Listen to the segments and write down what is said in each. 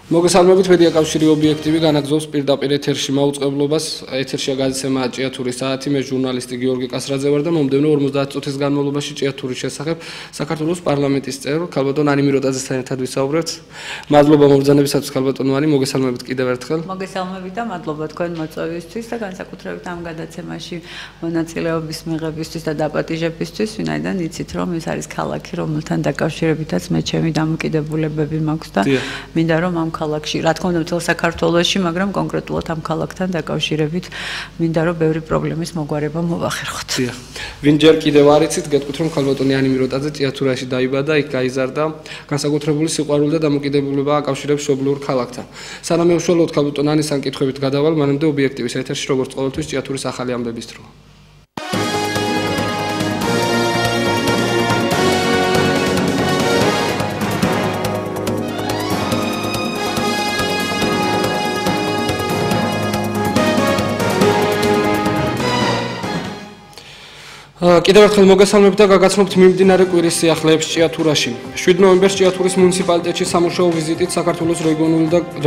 მოგესალმებით, მედია კავშირი ობიექტივი განაგზობს პირდაპირ ეთერში მაუწყებლობას. ეთერშია გადაცემა ჭიათურის საათი, მე ჟურნალისტი გიორგი კასრაძე ვარ და მომდევნო 50 წუთის განმავლობაში ჭიათურის შესახებ საქართველოს პარლამენტის წევრ ქალბატონ ანი მიროტაძესთან ერთად ვისაუბრებთ. მადლობა მობრძანებისათვის ქალბატონ ანი, მოგესალმებით კიდევ ერთხელ. მოგესალმებით და მადლობა თქვენ მოწვევისთვის და განსაკუთრებით ამ გადაცემაში მონაწილეობის მიღებისთვის და დაპატიჟებისთვის, ვინაიდან იცით რომ ეს არის ქალაქი, რომელთან დაკავშირებითაც მე ჩემი დამოკიდებულებები მაქვს და მინდა რომ ამ ქალაქში, რა თქმა უნდა, მთელ საქართველოში, მაგრამ კონკრეტულად ამ ქალაქთან დაკავშირებით მინდა რომ ბევრი პრობლემის მოგვარება მოვახერხოთ. ვინ ჯერ კიდევ არ იცით, გეტყვით რომ ქალბატონი ანი მიროტაძე ჭიათურაში დაიბადა, იქ გაიზარდა, განსაკუთრებული სიყვარული და დამოკიდებულება აკავშირებს მშობლიურ ქალაქთან. სანამ უშუალოდ ქალბატონ ანის ანკითხვებით გადავალ, მანამდე ობიექტივის ეთერში როგორც ყოველთვის ჭიათურის ახალი ამბების დრო. კიდევ ერთხელ მოგესალმებით და გაგაცნობთ მიმდინარე კვირის სიახლეებს ჭიათურაში. 7 ნოემბერს ჭიათურის მუნიციპალიტეტში სამუშაო ვიზიტით საქართველოს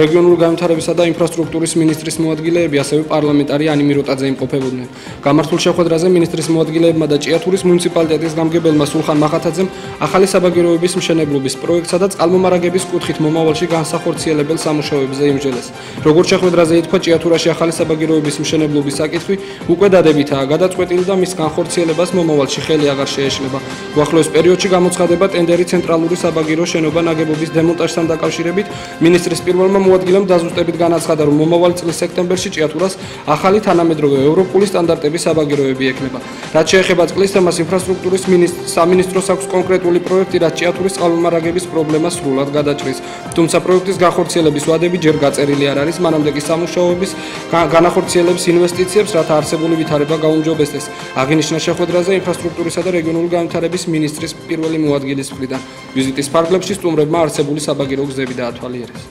რეგიონული განვითარებისა და ინფრასტრუქტურის მინისტრის მოადგილეები, ასევე პარლამენტარი ანი მიროტაძე იმყოფებოდნენ. გამართულ შეხვედრაზე მინისტრის მოადგილეებმა და ჭიათურის მუნიციპალიტეტის გამგებელმა სულხან მახათაძემ ახალი საბაგიროების მშენებლობის პროექტსა და წყალმომარაგების კუთხით მომავალში განსახორციელებელ სამუშაოებზე იმსჯელეს. როგორც შეხვედრაზე ითქვა, ჭიათურაში ახალი საბაგიროების მშენებლობის საკითხი უკვე დადებითაა გადაწყვეტილი და მის განხორციელებას მომავალში ხელი აღარ შეეშლება. უახლოეს პერიოდში გამოცხადება ტენდერი ცენტრალური საბაგირო შენობა ნაგებობის დემონტაჟთან დაკავშირებით. მინისტრის პირველმა მოადგილემ დაზუსტებით განაცხადა, რომ მომავალ წლის სექტემბერში ჭიათურას ახალი თანამედროვე ევროპული სტანდარტების საბაგიროები ექნება. რაც შეეხება წყლის თემას, ინფრასტრუქტურის სამინისტროს აქვს კონკრეტული პროექტი, რაც ჭიათურის წყალმომარაგების პრობლემას სრულად გადაჭრის. თუმცა პროექტის განხორციელების ვადები ჯერ გაწერილი არ არის, მანამდე კი სამუშაოების განახორციელებს ინვესტიციებს, რათა არსებული ვითარება გაუმჯობესდეს. აღინიშნა შეხვედრაზე ინფრასტრუქტურისა და რეგიონული განვითარების მინისტრის პირველი მოადგილის მხრიდან. ვიზიტის ფარგლებში სტუმრებმა არსებული საბაგირო გზები დაათვალიერეს.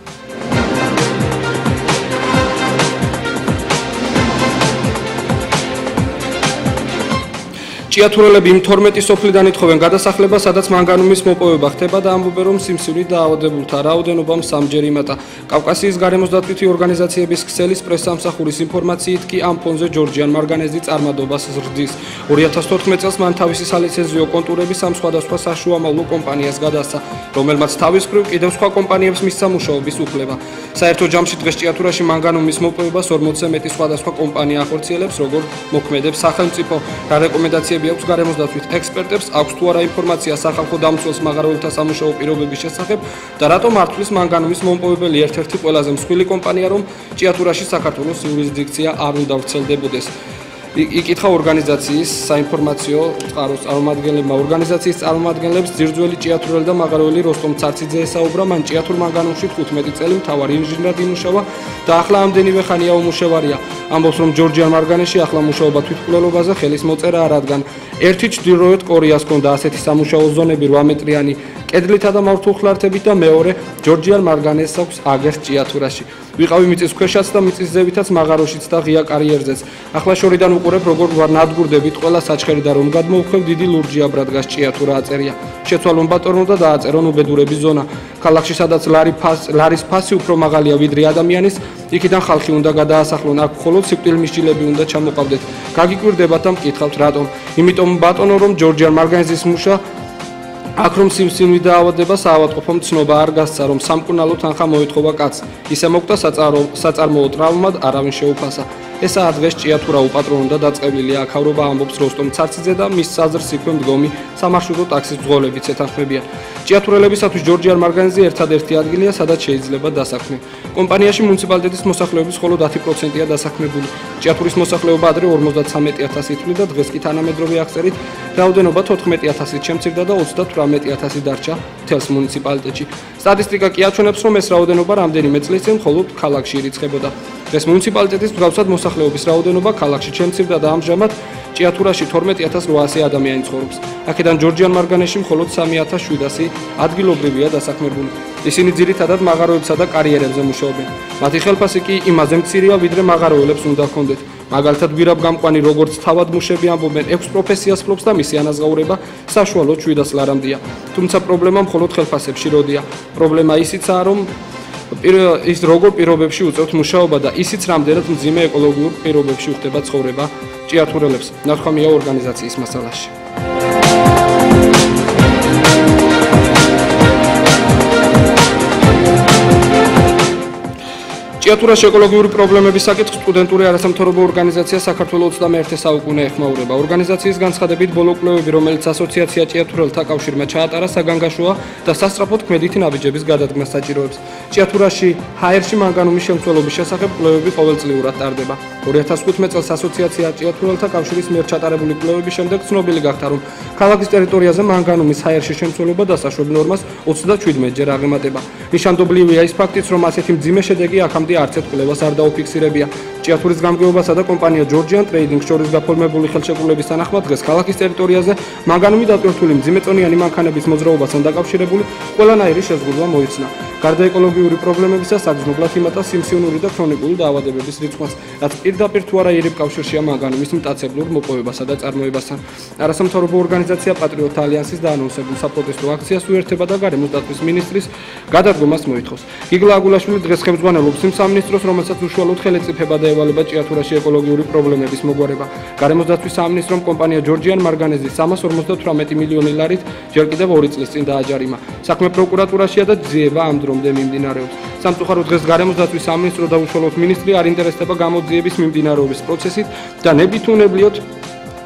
ჭიათურელები იმ 12 სოფლიდან ითხოვენ გადასახლებას, სადაც მანგანუმის მოპოვება ხდება და ამბობენ, რომ სიმსივნით დაავადებულთა რაოდენობამ სამჯერ იმატა. კავკასიის გარემოს დათვითი ორგანიზაციების ქსელის პრესსამსახურის ინფორმაციით კი ამ ფონზე ჯორჯიან მარგანეზი წარმადობას ზრდის. 2014 წელს მან თავისი სალიცენზიო კონტურები სამ სხვადასხვა საშუამავლო კომპანიას გადასცა, რომელმაც თავის მხრივ კიდევ სხვა კომპანიებს მისცა მუშაობის უფლება. საერთო ჯამში დღეს ჭიათურაში მანგანუმის მოპოვებას 40-ზე მეტი სხვადასხვა კომპანია ახორციელებს, როგორ მოქმედებს სახელმწიფო, რა რეკომენდაციები აქვს გარემოს დათვით ექსპერტებს, აქვს თუ არა ინფორმაცია სახალხო დამცველს მაღაროელთა სამუშაო პირობების შესახებ და რატომ მართლის მანგანუმის მომპოვებელი ერთ-ერთი ყველაზე მსხვილი კომპანია, რომ ჭიათურაში საქართველოს იურისდიქცია არ უნდა ვრცელდებოდეს. იკითხა ორგანიზაციის საინფორმაციო წყაროს წარმომადგენლებმა. ორგანიზაციის წარმომადგენლებს ძირძველი ჭიათურელი და მაღაროელი როსტომ ცარციძე ესაუბრა, მან ჭიათურ მანგანუმში 15 წელი მთავარი ინჟინრად იმუშავა და ახლა ამდენივე ხანია უმუშევარია. ამბობს, რომ ჯორჯიან მარგანეში ახლა მუშაობა თვითმკვლელობაზე ხელის მოწერაა, რადგან ერთი ჩრდილოეთ კორეას ჰქონდა ასეთი სამუშაო ზონები 8 მეტრიანი კედლითა და მავთულხლართებით და მეორე ჯორჯიან მარგანეს აქვს აგერს ჭიათურაში. ვიყავი მიწის ქვეშაც და მიწის ზევითაც მაღაროშიც და ღია კარიერზეც. ახლა შორიდან უყურებ, როგორ ვარ ნადგურდებით ყველა საჩხერი და რომ გადმოვხევ, დიდი ლურჯია ბრადგას ჭიათურა აწერია. შეცვალონ ბატონო და დააწერონ უბედურების ზონა. ქალაქში სადაც ლარის ფასი უფრო მაღალია ვიდრე ადამიანის, იქიდან ხალხი უნდა გადაასახლონ, აქ მხოლოდ სიკვდილმისჯილები უნდა ჩამოყავდეთ. გაგიკვირდებათ და მკითხავთ რატომ? იმიტომ ბატონო, რომ ჯორჯიან მარგანეზის მუშა აქ რომ სიმსივნით დაავადება საავადმყოფომ ცნობა არ გასცა, რომ სამკურნალო თანხა მოეთხოვა კაცს. ისე მოკვდა საწარმოო ტრავმად, არავინ შეუფასა. ესაა დღეს ჭიათურა უპატრონო და დაწყევლილია აქავრობა, ამბობს როსტომ ცარციძე და მის საზრს იქვე მდგომი სამარშრუტო ტაქსის მძღოლებიც ეთანხმებიან. ჭიათურელებისათვის ჯორჯიან მარგანეზი ერთადერთი ადგილია, სადაც შეიძლება დასაქმე. კომპანიაში მუნიციპალიტეტის მოსახლეობის მხოლოდ 10%-ია დასაქმებული. ჭიათურის მოსახლეობა ადრე 53,000 ითვლიდა, დღეს კი თანამედროვე აღწერით რაოდენობა 14,000-ით შემცირდა და 38,000 დარჩა მთელს მუნიციპალიტეტში. სტატისტიკა კი აჩვენებს, რომ ეს რაოდენობა რამდენიმე წლის წინ მხოლოდ ქალაქში ირიცხებოდა. დღეს მუნიციპალიტეტის მსგავსად მოსახლეობის რაოდენობა ქალაქში შემცირდა და ამჟამად ჭიათურაში 12,800 ადამიანი ცხოვრობს. აქედან ჯორჯიან მარგანეში მხოლოდ 3,700 ადგილობრივია დასაქმებული. ისინი ძირითადად მაღაროებსა და კარიერებზე მუშაობენ. მათი ხელფასი კი იმაზე მცირეა, ვიდრე მაღაროელებს უნდა ჰქონდეთ. მაგალითად გვირაბ გამყვანი როგორც თავად მუშები ამბობენ 6 პროფესიას ფლობს და მისი ანაზღაურება საშუალოდ 700 ლარამდეა. თუმცა პრობლემა მხოლოდ ხელფასებში როდია. პრობლემა ისიცაა, რომ ის როგორ პირობებში უწევთ მუშაობა და ისიც რამდენად მძიმე ეკოლოგიურ პირობებში უხდება ცხოვრება ჭიათურელებს. ნათქვამია ორგანიზაციის მასალაში. ჭიათურაში ეკოლოგიური პრობლემების საკითხს სტუდენტური არასამთავრობო ორგანიზაცია საქართველოს 21 საუკუნე ეხმაურება. ორგანიზაციის განცხადებით ბოლო კვლევები, რომელიც ასოციაცია ჭიათურელთა კავშირმა ჩაატარა, საგანგაშოა და სასწრაფოდ ქმედითი ნაბიჯების გადადგმას საჭიროებს. ჭიათურაში ჰაერში მანგანუმის შემცველობის შესახებ კვლევები ყოველწლიურად ტარდება. 2015 წელს ასოციაცია ჭიათურელთა კავშირის მიერ ჩატარებული კვლევების შემდეგ ცნობილი გახდა, რომ ქალაქის ტერიტორიაზე მანგანუმის ჰაერში შემცველობა დასაშვებ ნორმას 37-ჯერ აღემატება. ნიშანდობლივია ის ფაქტიც, რომ ასეთი მძიმე შედეგი აქამდე არც ერთ კვლევას არ დაუფიქსირებია. ჭიათურის გამგეობასა და კომპანია Georgian Trading შორის გაფორმებული ხელშეკრულების თანახმად დღეს ქალაქის ტერიტორიაზე მანგანუმით დატვირთული მძიმეწონიანი მანქანების მოძრაობასთან დაკავშირებული ყველანაირი შეზღუდვა მოიცნა. გარდა ეკოლოგიური პრობლემებისა, საგრძნობლად იმატა სიმსივნური და ქრონიკული დაავადებების რიცხვს, რაც პირდაპირ თუ არა იერებ კავშირშია მანგანუმის მტაცებლურ მოპოვებასა და წარმოებასთან. არასამთავრობო ორგანიზაცია პატრიოტთა ალიანსის დაანონსებულ საპროტესტო აქციას უერთდება და გარემოს დაცვის მინისტრის გადადგომას მოითხოვს. გიგლა აგულაშვილი დღეს ხელმძღვანელობს იმ სამინისტროს, რომელსაც უშუალოდ ხელისუფლება და ევალება ჭიათურაში ეკოლოგიური პრობლემების მოგვარება. გარემოს დაცვის სამინისტრომ კომპანია Georgian მარგანეზის 358 მილიონი ლარით ჯერ კიდევ 2 წლის წინ დააჯარიმა. საქმე პროკურატურაშია და ძიება ამ დრომდე მიმდინარეობს. სამწუხაროდ დღეს გარემოს დაცვის სამინისტრო და უშუალოდ მინისტრი არ ინტერესდება გამოძიების მიმდინარეობის პროცესით და ნებითუნებლიოდ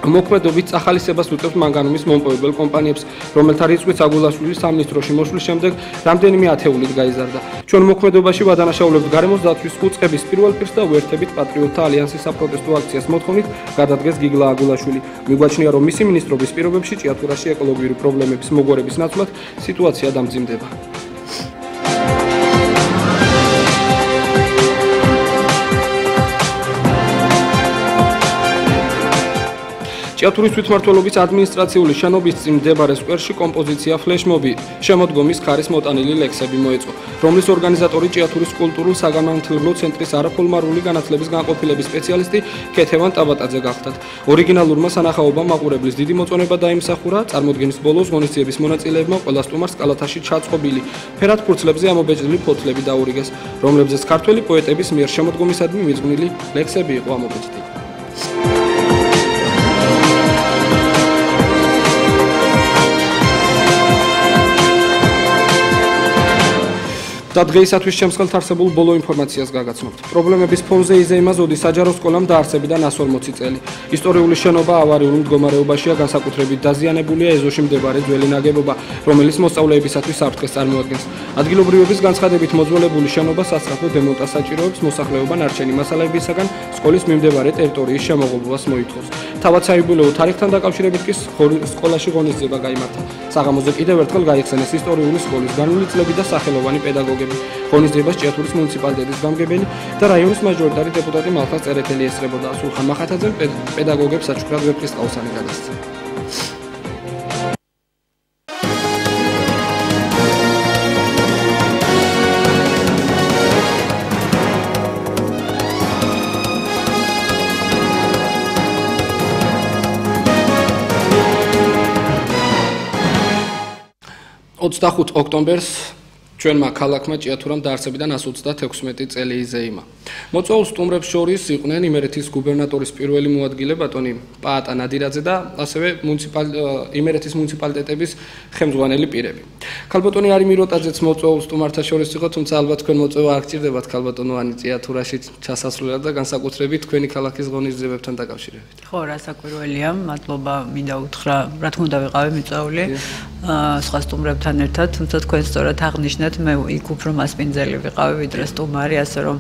მოქმედობით ახალისებას უწევთ მანგანუმის მომპოვებელ კომპანიებს, რომელთა რიცხვიც აგულაშვილის სამინისტროში მოსვლის შემდეგ რამდენიმე ათეულით გაიზარდა. ჩვენ მოქმედობაში ვადანაშაულებთ გარემოს დაცვის უწყების პირველ პირს და უერთებით პატრიოტთა ალიანსის საპროტესტო აქციას მოთხოვნით გადადგეს გიგლა აგულაშვილი. მიგვაჩნია, რომ მისი მინისტრობის პირობებში ჭიათურაში ეკოლოგიური პრობლემების მოგვარების ნაცვლად სიტუაცია დამძიმდება. ჭიათურის თვითმმართველობის ადმინისტრაციული შენობის წინ მდებარე სკვერში კომპოზიცია ფლეშმობი შემოდგომის ხარის მოტანილი ლექსები მოეწყო, რომლის ორგანიზატორი ჭიათურის კულტურულ საგანმანათლებლო ცენტრის არაფორმალური განათლების განყოფილების სპეციალისტი ქეთევან ტაბატაძე გახდათ. ორიგინალურმა სანახაობამ მაყურებლის დიდი მოწონება დაიმსახურა, წარმოდგენის ბოლოს ღონისძიების მონაწილეებმა ყველა სტუმარს კალათაში ჩაწყობილი ფერად ფურცლებზე ამობეჭდილი ფოთლები დაურიგეს, რომლებზეც ქართველი პოეტების მიერ შემოდგომისადმი მიძღვნილი ლექსები იყო ამობეჭდილი. და დღეისათვის შემსხელთ არსებულ ბოლო ინფორმაციას გაგაცნობთ. პრობლემების ფონზე იზეიმა ზოდი საჯარო სკოლამ დაარსებიდან 140 წელი. ისტორიული შენობა ავარიულ მდგომარეობაშია, განსაკუთრებით დაზიანებულია ეზოში მდებარე ძველი ნაგებობა, რომელიც მოსწავლეებისათვის საფრთხეს წარმოადგენს. ადგილობრივების განცხადებით მოძველებული შენობა სასწრაფო დემონტაჟს საჭიროებს, მოსახლეობა ნარჩენი მასალაებისაგან სკოლის მიმდებარე ტერიტორიის შემოღობებას მოითხოვს. თავად საიუბილეო თარიღთან დაკავშირებით კი სკოლაში ღონისძიება გაიმართა. საღამოზე კიდევ ერთხელ გაიხსენეს ისტორიული სკოლის განვლილი წლები და სახელოვანი პედაგოგი. ღონისძიებას ჭიათურის მუნიციპალიტეტის გამგებელი და რაიონის მაჟორიტარი დეპუტატი მალხაზ წერეთელი ესწრებოდა. სულხან მახათაძემ პედაგოგებს საჩუქრად ვეფხისტყაოსანი გადასცა. ოქტომბერს ჩვენმა ქალაქმა ჭიათურამ დაარსებიდან 136 წელი იზეიმა. მოწვეულ სტუმრებს შორის იყვნენ იმერეთის გუბერნატორის პირველი მოადგილე ბატონი პაატა ნადირაძე და ასევე იმერეთის მუნიციპალიტეტების ხელმძღვანელი პირები. ქალბატონი არი მიროტაძეც მოწვეულ სტუმართა შორის იყო, თუმცა ალბათ თქვენ მოწვევა არ გჭირდებათ ქალბატონოვანი ჭიათურაში ჩასასვლელად და განსაკუთრებით თქვენი ქალაქის ღონისძიებებთან დაკავშირებით. ხო, რასაკვირველია, მადლობა მინდა უთხრა, რა თქმა უნდა ვიყავი მიწვეული სხვა სტუმრებთან ერთად, თუმცა თქვენ სწორად აღნიშნეთ, მე იქ უფრო მასპინძელი ვიყავი ვიდრე სტუმარი, ასე რომ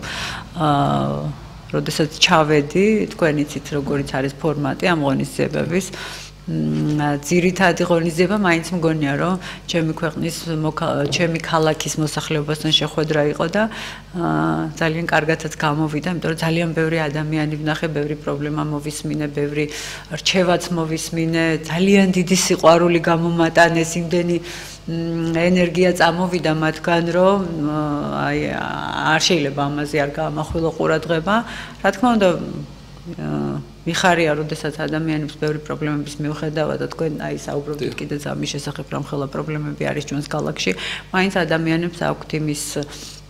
როდესაც ჩავედი, თქვენ იცით როგორიც არის ფორმატი ამ ღონისძიებების. ძირითადი ღონისძიება მაინც მგონია, რომ ჩემი ქვეყნის, ჩემი ქალაქის მოსახლეობასთან შეხვედრა იყო და ძალიან კარგადაც გამოვიდა, იმიტომ რომ ძალიან ბევრი ადამიანი ვნახე, ბევრი პრობლემა მოვისმინე, ბევრი რჩევაც მოვისმინე, ძალიან დიდი სიყვარული გამომატანეს, იმდენი ენერგია წამოვიდა მათგან, რომ აი არ შეიძლება ამაზე არ გაამახვილო ყურადღება. რა თქმა უნდა, მიხარია, როდესაც ადამიანებს ბევრი პრობლემების მიუხედავად და თქვენ აი საუბრობთ კიდეც ამის შესახებ, რომ ხელა პრობლემები არის ჩვენს ქალაქში, მაინც ადამიანებს აქვთ იმის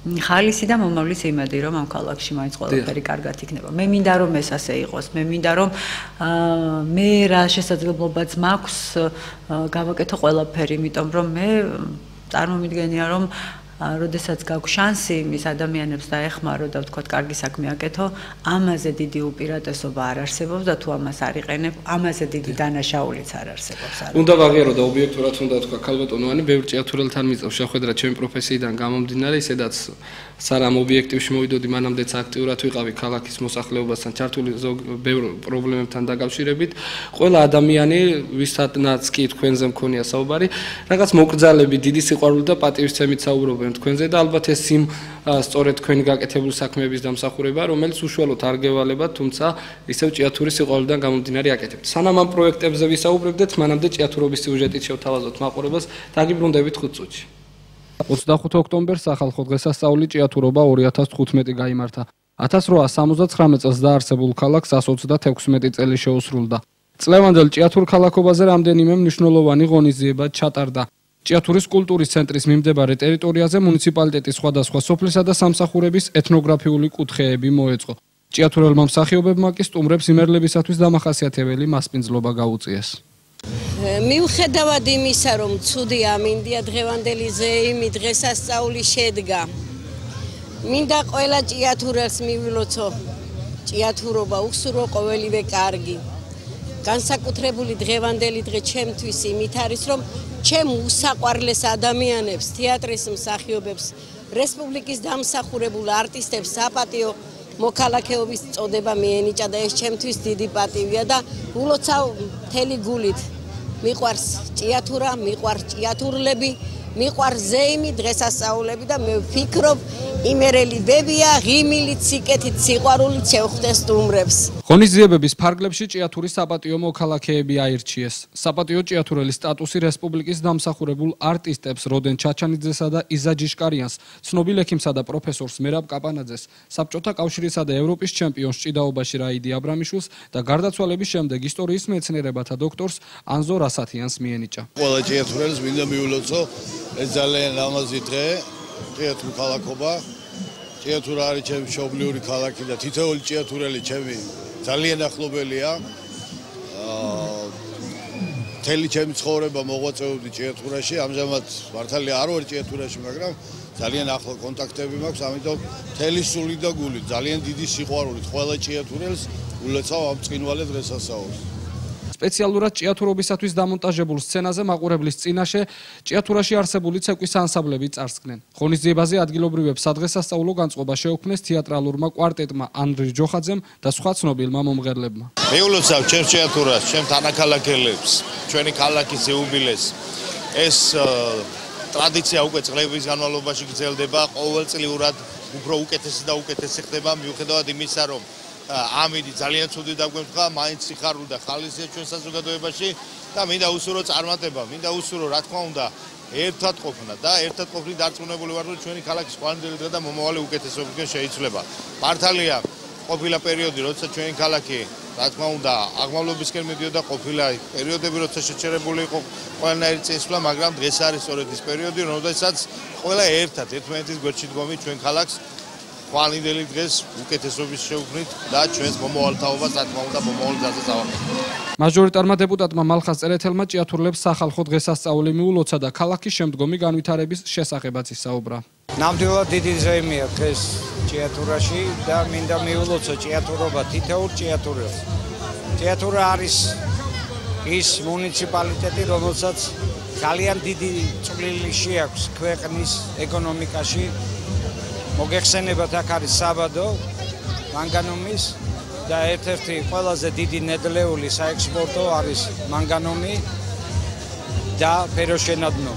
ხალისი და მომავლის იმედი, რომ ამ ქალაქში მაინც ყველაფერი კარგად იქნება. მე მინდა რომ ეს ასე იყოს. მე მინდა რომ მე რა შესაძლებლობაც მაქვს გავაკეთო ყველაფერი, იმიტომ რომ მე წარმომიდგენია რომ როდესაც გაქვს შანსი მის ადამიანებს დაეხმარო და ვთქვათ, კარგი საქმე აკეთო, ამაზე დიდი უპირატესობა არ არსებობს და თუ ამას არ იყენებ, ამაზე დიდი დანაშაულიც არ არსებობს. უნდა ვაღიარო და ობიექტურად უნდა ვთქვა, ქალბატონოვანი, ბევრ ჭიათურელთან მიწევს შეხვედრა ჩემი პროფესიიდან გამომდინარე, ისედაც სარამ ობიექტივში მოვიდოდი, მანამდეც აქტიურად ვიყავი ქალაქის მოსახლეობასთან ჩართული ბევრ პრობლემებთან დაკავშირებით. ყველა ადამიანი, ვისაც კი თქვენზე მქონია საუბარი, რაღაც მოკრძალები, დიდი სიყვარული და პატივისცემით საუბრობენ თქვენზე და ალბათ ეს იმ სწორედ თქვენი გაკეთებული საქმეების დამსახურება, რომელიც უშუალოდ არ გევალებათ, თუმცა ისევ ჭიათურის სიყვარულიდან გამომდინარე აკეთებთ. სანამ ამ პროექტებზე ვისაუბრებდეთ, მანამდე ჭიათურობის სიუჟეტით შევთავაზოთ მაყურებელს, დაგიბრუნდებით 5 წუთში. 25 ოქტომბერს სახალხო დღესასწაული ჭიათურობა 2015 გაიმართა. 1879 წელს დაარსებულ ქალაქს 136 წელი შეუსრულდა. წლევანდელ ჭიათურ ქალაქობაზე რამდენიმე მნიშვნელოვანი ღონისძიება ჩატარდა. ჭიათურის კულტურის ცენტრის მიმდებარე ტერიტორიაზე მუნიციპალიტეტის სხვადასხვა სოფლისა და სამსახურების ეთნოგრაფიული კუთხეები მოეწყო. ჭიათურელმა მსახიობებმა კი სტუმრებს იმერლებისათვის დამახასიათებელი მასპინძლობა გაუწიეს. მიუხედავად იმისა, რომ ცუდი ამინდია დღევანდელი ზეიმი დღესასწაული შედგა. მინდა ყველა ჭიათურელს მივილოცო ჭიათურობა უსურო ყოველივე კარგი. განსაკუთრებული დღევანდელი დღე ჩემთვის იმით არის, რომ ჩემ უსაყვარლეს ადამიანებს, თეატრის მსახიობებს, რესპუბლიკის დამსახურებულ არტისტებს საპატიო მოქალაქეობის წოდება მიენიჭა და ეს ჩემთვის დიდი პატივია და ულოცავ მთელი გულით. მიყვარს ჭიათურა, მიყვარს ჭიათურლები, მიყვარს ზეიმი, დღესასწაულები და მე ვფიქრობ, იმერელი ბებია, ღიმილით, სიკეთით, სიყვარულით შევხვდეს სტუმრებს. ღონისძიებების ფარგლებში ჭიათურის საპატიო მოქალაქეები აირჩიეს. საპატიო ჭიათურელის სტატუსი რესპუბლიკის დამსახურებულ არტისტებს როდენ ჩაჩანიძესა და იზა ჯიშკარიანს, ცნობილ ექიმსა და პროფესორს მერაბ კაპანაძეს, საბჭოთა კავშირისა და ევროპის ჩემპიონს ჭიდაობაში რაიდი აბრამიშვილს და გარდაცვალების შემდეგ ისტორიის მეცნიერებათა დოქტორს ანზო რასათიანს მიენიჭა. ყველა ჭიათურელს მინდა მიულოცო ეს ძალიან ლამაზი დღე. ჭიათურ ქალაქობა, ჭიათურა არის ჩემი მშობლიური ქალაქი და თითოეული ჭიათურელი ჩემი ძალიან ახლობელია. მთელი ჩემი ცხოვრება მოღვაწეობდი ჭიათურაში, ამჟამად მართალია არ ვარ ჭიათურაში, მაგრამ ძალიან ახლო კონტაქტები მაქვს, ამიტომ მთელი სული და გული, ძალიან დიდი სიყვარულით ყველა ჭიათურელს ულოცავ ამ წინვალე დღესასწაულს. სპეციალურად ჭიათურობისათვის დამონტაჟებულ სცენაზე მაყურებლის წინაშე ჭიათურაში არსებული ცეკვის ანსამბლები წარსდგნენ. ღონისძიებაზე ადგილობრივებს სადღესასწაულო განწყობა შეუქმნეს თეატრალურმა კვარტეტმა ანდრი ჯოხაძემ და სხვა ცნობილმა მომღერლებმა. მეულოცავ ჩემს ჭიათურას, ჩემს თანაქალაქელებს, ჩვენი ქალაქის იუბილეს. ეს ტრადიცია უკვე წლების განმავლობაში გრძელდება, ყოველწლიურად უფრო უკეთესი და უკეთესი ხდება, მიუხედავად იმისა, რომ ამიდი ძალიან ცუდი დაგვემთხვა, მაინც სიხარული და ხალისია ჩვენ საზოგადოებაში და მინდა უსურო წარმატება, მინდა უსურო რა თქმა უნდა ერთად ყოფნა და ერთად ყოფნით დარწმუნებული ვარ, რომ ჩვენი ქალაქის ყვანილი დღე და მომავალი უკეთესობისკენ შეიცვლება. მართალია ყოფილა პერიოდი, როდესაც ჩვენი ქალაქი რა თქმა უნდა აღმავლობისკენ მიდიოდა, ყოფილა პერიოდები, როცა შეჩერებული იყო ყველანაირი წესვლა, მაგრამ დღეს არის სწორედ ის პერიოდი, როდესაც ყველა ერთად ერთმანეთის გვერდში დგომით ჩვენ ქალაქს ყვანილი დღეს უკეთესობის შეუქმნით და ჩვენს მომავალთაობას რა თქმა უნდა მომავალ გზაზე წავაგებთ. მაჟორიტარმა დეპუტატმა მალხაზ წერეთელმა ჭიათურლებს სახალხო დღესასწაული მიულოცა და ქალაქის შემდგომი განვითარების შესახებაც ისაუბრა. ნამდვილად დიდი ზეიმია დღეს ჭიათურაში და მინდა მიულოცო ჭიათურობა თითოეულ ჭიათურელს. ჭიათურა არის ის მუნიციპალიტეტი, რომელსაც ძალიან დიდი წვლილი შეაქვს ქვეყნის ეკონომიკაში. მოგეხსენებათ, აქ არის საბადო, მანგანუმის და ერთ-ერთი ყველაზე დიდი ნედლეული საექსპორტო არის მანგანუმი და ფეროშენადნო.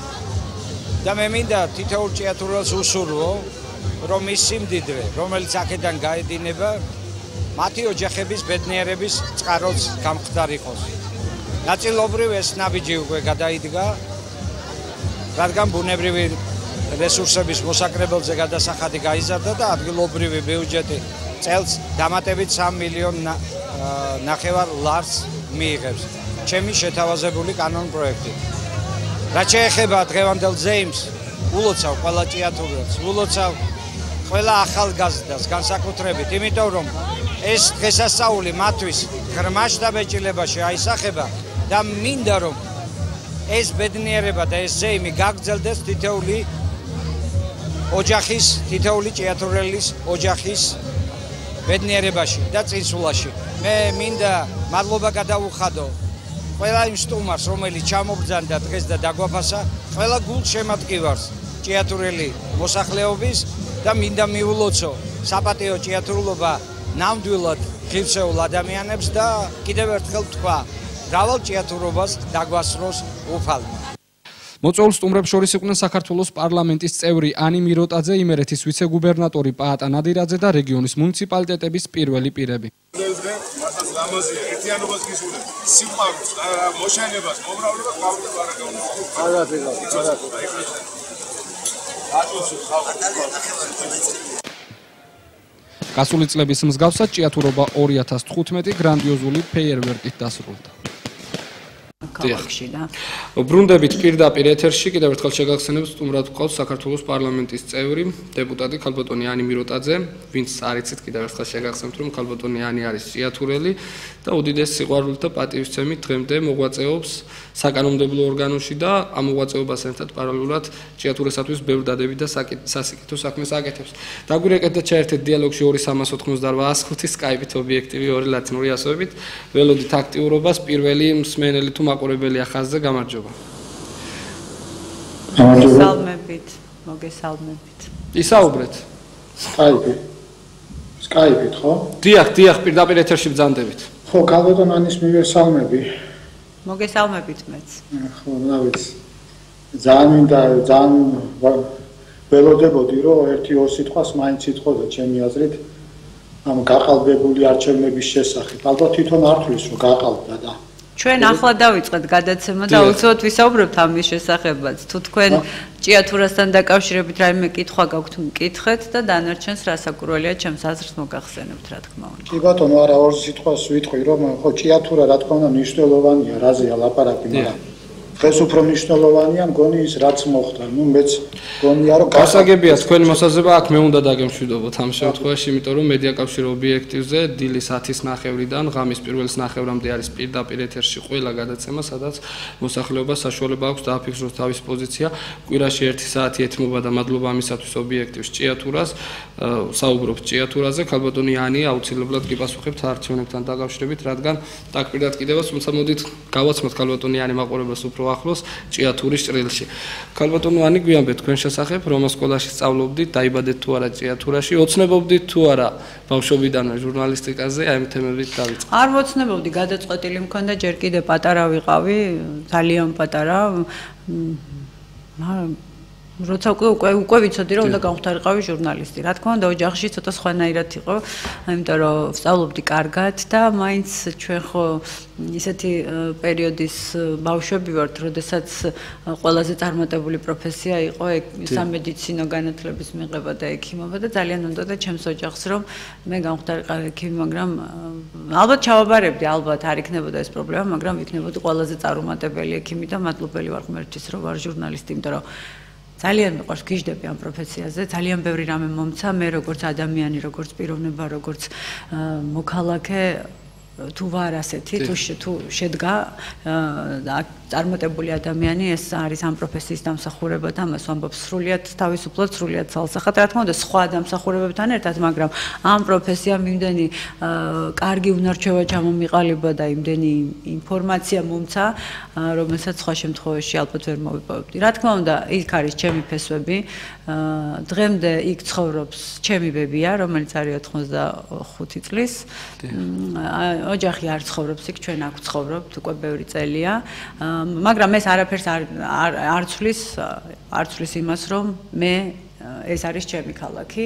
და მე მინდა თითოეულ ჭიათურელს უსურვო, რომ ის სიმდიდრე, რომელიც აქედან გაედინება, მათი ოჯახების ბედნიერების წყაროც გამხდარ იყოს. ნაწილობრივ ეს ნაბიჯი უკვე გადაიდგა, რადგან ბუნებრივი რესურსების მოსაკრებელზე გადასახადი გაიზარდა და ადგილობრივი ბიუჯეტი წელს დამატებით 3 მილიონ ნახევარ ლარს მიიღებს. ჩემი შეთავაზებული კანონ პროექტი. რაც შეეხება დღევანდელ ზეიმს, ულოცავ ყველა ჭიათურელს, ულოცავ ყველა ახალგაზრდას განსაკუთრებით, იმიტომ რომ ეს დღესასწაული მათთვის ღრმაშ დაბეჭდილებაში აისახება და მინდა რომ ეს ბედნიერება და ეს ზეიმი გაგრძელდეს თითოეული ოჯახის, თითოეული ჭიათურელის ოჯახის ბედნიერებაში და წინსულაში. მე მინდა მადლობა გადავუხადო ყველა იმ სტუმარს, რომელიც ჩამობრძანდა დღეს და დაგვაფასა, ყველა გულშემატკივარს ჭიათურელი მოსახლეობის და მინდა მიულოცო საპატიო ჭიათურულობა ნამდვილად ღირსეულ ადამიანებს და კიდევ ერთხელ თქვა, მრავალ ჭიათურობას დაგვასროს უფალმა. მოწვეულ სტუმრებს შორის იყვნენ საქართველოს პარლამენტის წევრი ანი მიროტაძე, იმერეთის ვიცე-გუბერნატორი პაატა ნადირაძე და რეგიონის მუნიციპალიტეტების პირველი პირები. გასული წლების მსგავსად ჭიათურობა 2015 გრანდიოზული ფეიერვერკით დასრულდა. ქალაქში და ბრუნდებით პირდაპირ ეთერში კიდევ ერთხელ შეგახსენებთ სტუმრად გვყავს საქართველოს პარლამენტის წევრი დეპუტატი ქალბატონი ანი მიროტაძე, ვინც არ იცით კიდევ ერთხელ შეგახსენებთ რომ ქალბატონი ანი არის ჭიათურელი და უდიდეს სიყვარულით და პატივისცემით დღემდე მოღვაწეობს საკანონმდებლო ორგანოში და ამ მოღვაწეობასთან ერთად პარალელურად ჭიათურესათვის ბევრ დადებით და სასიკეთო საქმეს აკეთებს. დაგვირეკეთ და ჩაერთეთ დიალოგში 2388 სკაიპით ობიექტივი 2 ლათინური ასოებით. ველოდით აქტიურობას პირველი მსმენელი თუ მაყურებელი ახაზზე გამარჯობა. მოგესალმებით, მოგესალმებით. ისაუბრეთ. სკაიპით, ხო? დიახ, პირდაპირ ეთერში ბრძანდებით. ხო, ქალბატონ ანის მივესალმები. მოგესალმებით მეც. ხო, ნავიც. ძალიან ველოდებოდი, რომ 1-2 სიტყვას მაინც ითხოვდა ჩემი აზრით ამ გაყალბებული არჩევნების შესახებ. ალბათ თვითონ არ თulis რომ გაყალბდა და ჩვენ ახლა დავიწყეთ გადაცემა და უცბად ვისაუბრებთ ამის შესახებაც. თუ თქვენ ჭიათურასთან დაკავშირებით რაიმე კითხვა გაქვთ, მკითხეთ და დანარჩენს რასაკურველია ჩემს აზრს მოგახსენებთ, რა თქმა უნდა. კი ბატონო, არა 2 სიტყვას ვიტყვი, რომ ხო ჭიათურა რა თქმა უნდა მნიშვნელოვანია, რაზეა ლაპარაკი, მაგრამ დღეს უფრო მნიშვნელოვანია მგონი ის რაც მოხდა. ნუ მეც მგონია რომ გასაგებია თქვენი მოსაზრება აქ მე უნდა დაგემშვიდობოთ ამ შემთხვევაში, იმიტომ რომ მედია კავშირ ობიექტივზე დილის 10-ის ნახევრიდან ღამის პირველის ნახევრამდე არის პირდაპირ ეთერში ყველა გადაცემა, სადაც მოსახლეობას საშუალება აქვს დააფიქსროს თავის პოზიცია. კვირაში 1 საათი ეთმობა და მადლობა ამისათვის ობიექტივს ჭიათურას, საუბრობთ ჭიათურაზე. ქალბატონი ანი აუცილებლად კი პასუხებთ არჩევნებთან დაკავშირებით, რადგან დაკპირდათ კიდევაც, თუმცა მოდით გავაცნობთ ქალბატონი ანი მაყურებელს უფრო ახლოს ჭიათურის ჭრილში. ქალბატონო ანი, გვიანბეთ თქვენ შესახებ, რომელ სკოლაში სწავლობდით, დაიბადეთ თუ არა ჭიათურაში, ოცნებობდით თუ არა ბავშვობიდანვე ჟურნალისტიკაზე, აი ამ თემებით დავიწყოთ. არ მოცნებობდი, გადაწყვეტილი მქონდა, ჯერ კიდე პატარა ვიყავი, ძალიან პატარა. როცა უკვე ვიცოდი რომ უნდა გამختارიყავი ჟურნალისტი. რა თქმა უნდა, ოჯახში ცოტა სხვანაირად იყო, იმიტომ რომ ვსწავლობდი კარგად და მაინც ჩვენ ხო ისეთი პერიოდის ბავშვები ვართ, როდესაც ყველაზე წარმატებული პროფესია იყო სამედიცინო განათლების მიღება და ექიმობა და ძალიან უნდა და ჩემს ოჯახს რომ მე გამختارიყავი ექიმი, მაგრამ ალბათ ჩავაბარებდი, ალბათ არ იქნებოდა ეს პრობლემა, მაგრამ ვიქნებოდი ყველაზე წარუმატებელი ექიმი და მადლობელი ვარ ღმერთის რომ ვარ ჟურნალისტი, იმიტომ რომ ძალიან მიყვარს გიჟდები ამ პროფესიაზე, ძალიან ბევრი რამე მომცა, მე როგორც ადამიანი, როგორც პიროვნება, როგორც მოქალაქე თუ ვარ ასეთი, თუ შედგა წარმატებული ადამიანი, ეს არის ამ პროფესიის დამსახურება და მას ვამბობ სრულიად თავისუფლად, სრულიად ძალსახად. რა თქმა უნდა, სხვა დამსახურებებთან ერთად, მაგრამ ამ პროფესიამ იმდენი კარგი უნარჩვევა ჩამომიყალიბა და იმდენი ინფორმაცია მომცა, რომელსაც სხვა შემთხვევაში ალბათ ვერ მოვიპოვებდი. რა თქმა უნდა, იქ არის ჩემი ფესვები. დღემდე იქ ცხოვრობს ჩემი ბებია, რომელიც არის 85 წლის. ოჯახი არ ცხოვრობს იქ, ჩვენ აქ ვცხოვრობთ უკვე ბევრი წელია, მაგრამ ეს არაფერს არ ცვლის იმას, რომ მე ეს არის ჩემი ქალაქი,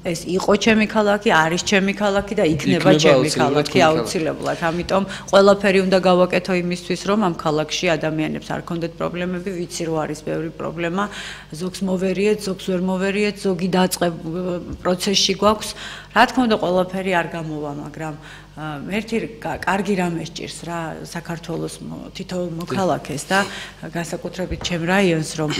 ეს იყო ჩემი ქალაქი, არის ჩემი ქალაქი და იქნება ჩემი ქალაქი აუცილებლად. ამიტომ ყველაფერი უნდა გავაკეთო იმისთვის, რომ ამ ქალაქში ადამიანებს არ ქონდეთ პრობლემები, ვიცი რომ არის ბევრი პრობლემა, ზოგს მოვერიეთ, ზოგს ვერ მოვერიეთ, ზოგი დაწყებ პროცესში გვაქვს. რა თქმა უნდა, ყველაფერი არ გამოვა, მაგრამ ერთი კარგი რამე სჭირს რა საქართველოს თითოეულ მოქალაქეს და განსაკუთრებით ჩემ რაიონს, რომ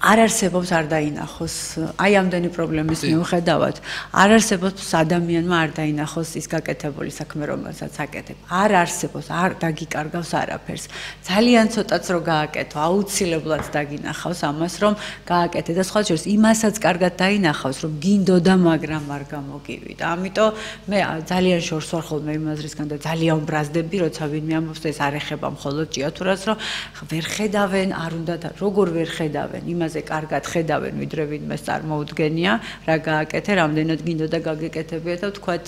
არ არსებობს არ დაინახოს აი ამდენი პრობლემის მიუხედავად არ არსებობს ადამიანმა არ დაინახოს ის გაკეთებული საქმე რომელსაც აკეთებ არ არსებობს არ დაგიკარგავს არაფერს ძალიან ცოტაც რო გააკეთო აუცილებლად დაგინახავს ამას რომ გააკეთე და სხვა შორის იმასაც კარგად დაინახავს რომ გინდოდა მაგრამ არ გამოგივიდა ამიტომ მე ძალიან შორს ვარ ხოლმე იმ აზრისგან და ძალიან ბრაზდები როცა ვინმე ამბობს ეს არ ეხება მხოლოდ ჭიათურას რომ ვერ ხედავენ არ უნდა როგორ ვერ ხედავენ იმაზე კარგად ხედავენ ვიდრე ვინმეს წარმოუდგენია რა გააკეთე რამდენად გინდოდა გაგეკეთებია და თქვათ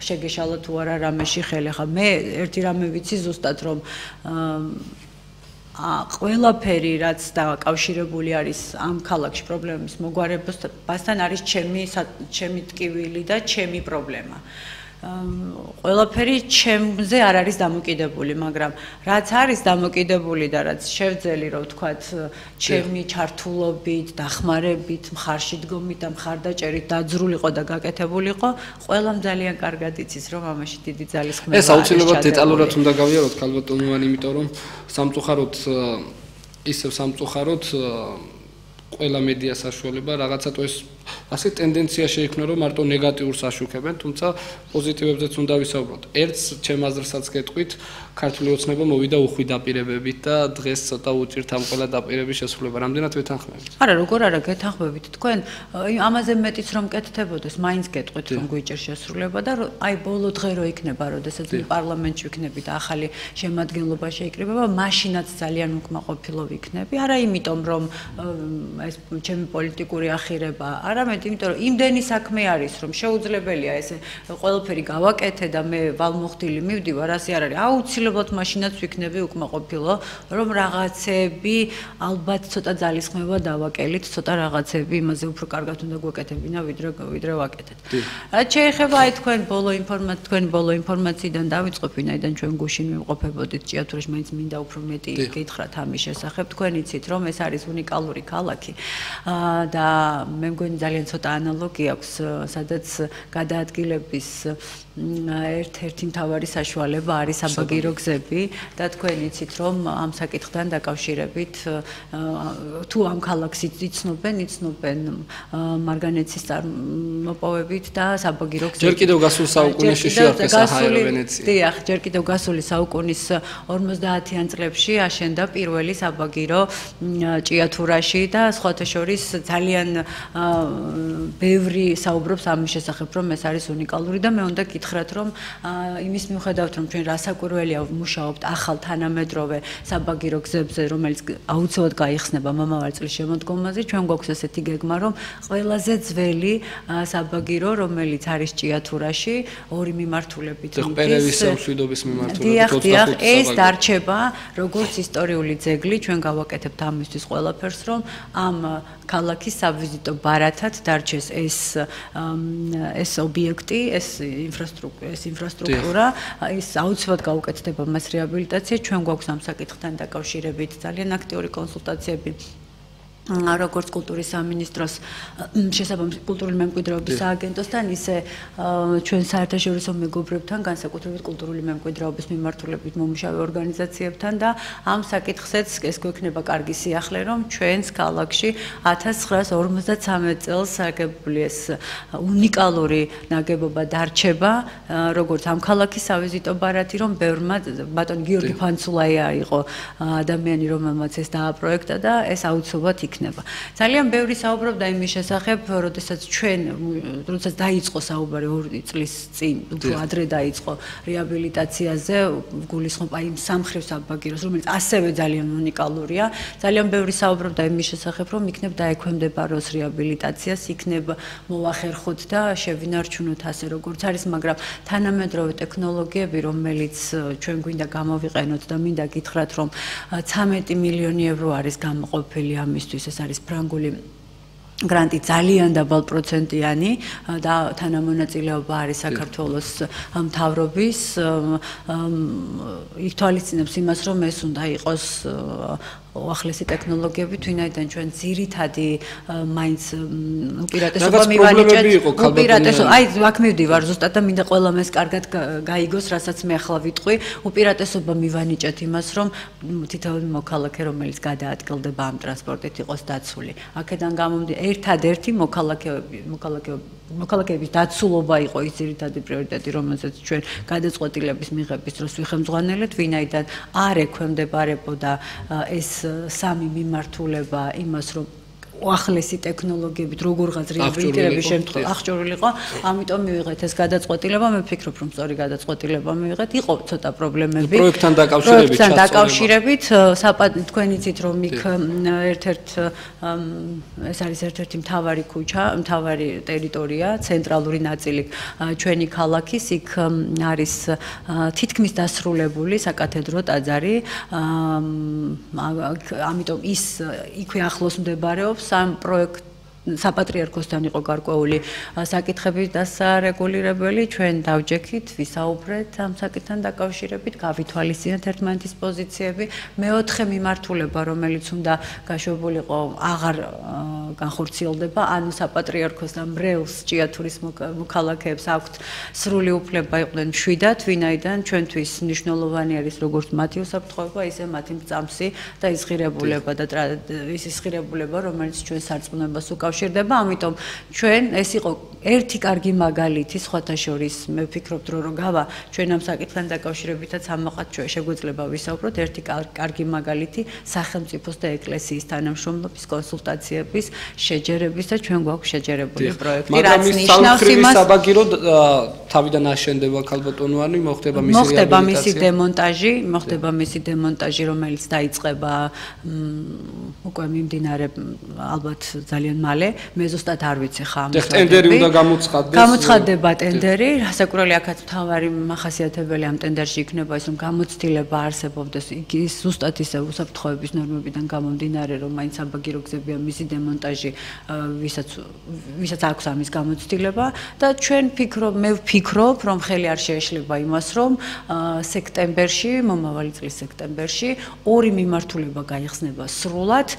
შეგეშალა თუ არა რამეში ხელი ხა მე ერთი რამე ვიცი ზუსტად რომ ყველაფერი რაც დაკავშირებული არის ამ ქალაქში პრობლემის მოგვარებასთან არის ჩემი ტკივილი და ჩემი პრობლემა ყველაფერი ჩემზე არ არის დამოკიდებული, მაგრამ რაც არის დამოკიდებული და რაც შევძელი რომ ვთქვათ, ჩემი ჩართულობით, დახმარებით, მხარში დგომით და მხარდაჭერით დაძრულიყო და გაკეთებულიყო, ყველამ ძალიან კარგად იცის, რომ ამაში დიდი ძალისხმევა არის. ეს აუცილებლად დეტალურად უნდა გავიაროთ, ქალბატონოვანი, იმიტომ რომ სამწუხაროდ ისევ სამწუხაროდ ყველა მედია საშუალება რაღაცა თუ ეს ასე ტენდენცია შეიქმნა რომ მარტო ნეგატიურს აშუქებენ, თუმცა პოზიტივებზეც უნდა ვისაუბროთ. ერთს ჩემ აზრსაც გეტყვით, ქართული ოცნება მოვიდა უხვი დაპირებებით და დღეს ცოტა უჭირთ ამ ყველა დაპირების შესრულება. რამდენად ვეთანხმებით? არა, როგორ არა გეთანხმებით. თქვენ ამაზე მეტიც რომ კეთდებოდეს, მაინც გეტყვით რომ გვიჭირ შესრულება და აი ბოლო დღე რო იქნება, როდესაც პარლამენტში ვიქნები და ახალი შემადგენლობა შეიკრიბება, მაშინაც ძალიან უკმაყოფილო ვიქნები. არა იმიტომ რომ ეს ჩემი პოლიტიკური ახირება, არამედ იმიტომ რომ იმდენი საქმე არის რომ შეუძლებელია ეს ყველაფერი გავაკეთე და მე ვალმოხდილი მივდივარ, ასე არ არის. აუცილებლად მაშინაც ვიქნები უკმაყოფილო, რომ რაღაცები ალბათ ცოტა ძალისხმევა დავაკელით, ცოტა რაღაცები იმაზე უფრო კარგად უნდა გვეკეთებინა ვიდრე ვაკეთეთ. რაც შეეხება აი თქვენი ბოლო ინფორმაციიდან დავიწყებ, ვინაიდან ჩვენ გუშინ მივყოფებოდით ჭიათურაში, მაინც მინდა უფრო მეტი გითხრათ ამის შესახებ. თქვენ იცით რომ ეს არის უნიკალური ქალაქი და მე მგონი ძალიან ცოტა ანალოგი აქვს, სადაც გადაადგილების ერთ-ერთი მთავარი საშუალება არის საბაგირო გზები და თქვენ იცით რომ ამ საკითხთან დაკავშირებით თუ ამ ქალაქს იცნობენ მარგანეცის წარმოპოვებით და საბაგირო გზები. ჯერ კიდევ გასულ საუკუნეში შეარყეს აჰაერო ვენეცია. დიახ, ჯერ კიდევ გასული საუკუნის 50-იან წლებში აშენდა პირველი საბაგირო ჭიათურაში და სხვათა შორის ძალიან ბევრი საუბრობს ამის შესახებ, რომ ეს არის უნიკალური და მე უნდა გითხრათ, რომ იმის მიუხედავად, რომ ჩვენ რასაკვირველია მუშაობთ ახალ თანამედროვე საბაგირო გზებზე, რომელიც აუცილებლად გაიხსნება მომავალ წლის შემოდგომაზე, ჩვენ გვაქვს ესეთი გეგმა, რომ ყველაზე ძველი საბაგირო, რომელიც არის ჭიათურაში, ორი მიმართულებით მიდის. მშვიდობის მიმართულებით 25 ეს დარჩება როგორც ისტორიული ძეგლი, ჩვენ გავაკეთებთ ამისთვის ყველაფერს, რომ ამ ქალაქის სავიზიტო ბარათად დარჩეს ეს ობიექტი, ეს ინფრასტრუქტურა, ის აუცილებლად გაუკეთდება მას რეაბილიტაცია, ჩვენ გვაქვს ამ საკითხთან დაკავშირებით ძალიან აქტიური კონსულტაციები. როგორც კულტურის სამინისტროს შესაბამისი კულტურული მემკვიდრეობის სააგენტოსთან, ისე ჩვენ საერთაშორისო მეგობრებთან, განსაკუთრებით კულტურული მემკვიდრეობის მიმართულებით მომუშავე ორგანიზაციებთან და ამ საკითხზეც ეს გვექნება კარგი სიახლე, რომ ჩვენს ქალაქში 1953 წელს აგებული ეს უნიკალური ნაგებობა დარჩება, როგორც ამ ქალაქის სავიზიტო ბარათი, რომ ბევრმა ბატონ გიორგი ფანცულაია იყო ადამიანი, რომელმაც ეს დააპროექტა და ეს აუცილებლად ძალიან ბევრი საუბრობდა იმის შესახებ, როდესაც როდესაც დაიწყო საუბარი 2 წლის წინ, უფრო ადრე დაიწყო რეაბილიტაციაზე, გულისხმობ აი იმ სამხრივ საბაგიროს, რომელიც ასევე ძალიან უნიკალურია. ძალიან ბევრი საუბრობდა იმის შესახებ, რომ იქნებ დაექვემდებაროს რეაბილიტაციას, იქნებ მოახერხოთ და შევინარჩუნოთ ასე როგორც არის, მაგრამ თანამედროვე ტექნოლოგიები, რომელიც ჩვენ გვინდა გამოვიყენოთ და მინდა გითხრათ, რომ 13 მილიონი ევრო არის გამოყოფილი ამისთვის. ეს არის ფრანგული გრანტი ძალიან დაბალპროცენტიანი და თანამონაწილეობა არის საქართველოს მთავრობის. ითვალისწინებს იმას, რომ ეს უნდა იყოს უახლესი ტექნოლოგიებით, ვინაიდან ჩვენ ძირითადი მაინც უპირატესობა მივანიჭეთ. უპირატესობა, აი აქ მივდივარ ზუსტად და მინდა ყველამ ეს კარგად გაიგოს, რასაც მე ახლა ვიტყვი. უპირატესობა მივანიჭეთ იმას, რომ თითოეული მოქალაქე, რომელიც გადაადგილდება ამ ტრანსპორტით, იყოს დაცული. აქედან გამომდინარე, ერთადერთი მოქალაქეების დაცულობა იყო ის ძირითადი პრიორიტეტი, რომელზეც ჩვენ გადაწყვეტილების მიღების დროს ვიხემძღვანელეთ, ვინაიდან არ ექვემდებარებოდა ეს სამი მიმართულება იმას, რომ უახლესი ტექნოლოგიებით როგორღაც რეაბილიტირების შემთხვევაში აღჭურვილიყო, ამიტომ მივიღეთ ეს გადაწყვეტილება, მე ვფიქრობ, რომ სწორი გადაწყვეტილება მივიღეთ. იყო ცოტა პრობლემები. პროექტთან დაკავშირებით, თქვენ იცით, რომ იქ ეს არის ერთ-ერთი მთავარი ქუჩა, მთავარი ტერიტორია, ცენტრალური ნაწილი ჩვენი ქალაქის, იქ არის თითქმის დასრულებული საკათედრო ტაძარი, ამიტომ ის იქვე ახლოს მდებარეობს. Some project საპატრიარქოსთან იყო გარკვეული საკითხები დასარეგულირებელი, ჩვენ დავჯექით, ვისაუბრეთ ამ საკითხთან დაკავშირებით, გავითვალისწინეთ ერთმანეთის პოზიციები. მეოთხე მიმართულება, რომელიც უნდა გაშვებულიყო, აღარ განხორციელდება, ანუ საპატრიარქოს და მრევლს ჭიათურის მოქალაქეებს აქვთ სრული უფლება იყვნენ მშვიდად, ვინაიდან ჩვენთვის მნიშვნელოვანი არის როგორც მათი უსაფრთხოება, ისე მათი მწამსი და ისღირებულება და ის ისღირებულება, რომელიც ჩვენ სარწმუნოებას უკავშირდება, ამიტომ ჩვენ ეს იყო ერთი კარგი მაგალითი სხვათა შორის, მე ვფიქრობ, რომ გავა ჩვენ ამ საკითხთან დაკავშირებითაც ამაყად შეგვეძლება ვისაუბროთ, ერთი კარგი მაგალითი სახელმწიფოს და ეკლესიის თანამშრომლობის კონსულტაციების შეჯერების და ჩვენ გვაქვს შეჯერებული პროექტი, რაც ნიშნავს იმას, საბაგირო თავიდან აშენდება ქალბატონოვანი, მოხდება მისი დემონტაჟი, რომელიც დაიწყება უკვე მიმდინარე ალბათ ძალიან მალე, მე ზუსტად არ ვიცი ხა ამ ტენდერი უნდა გამოცხადდება ტენდერი, რასაკვირველია აქაც მთავარი მახასიათებელი ამ ტენდერში იქნება ის, რომ გამოცდილება არსებობდეს ის ზუსტად ისე უსაფრთხოების ნორმებიდან გამომდინარე, რომ მაინც საბაგირო გზებია მისი დემონტაჟი, ვისაც აქვს ამის გამოცდილება და მე ვფიქრობ, რომ ხელი არ შეეშლება იმას, რომ სექტემბერში, მომავალი წლის სექტემბერში ორი მიმართულება გაიხსნება სრულად,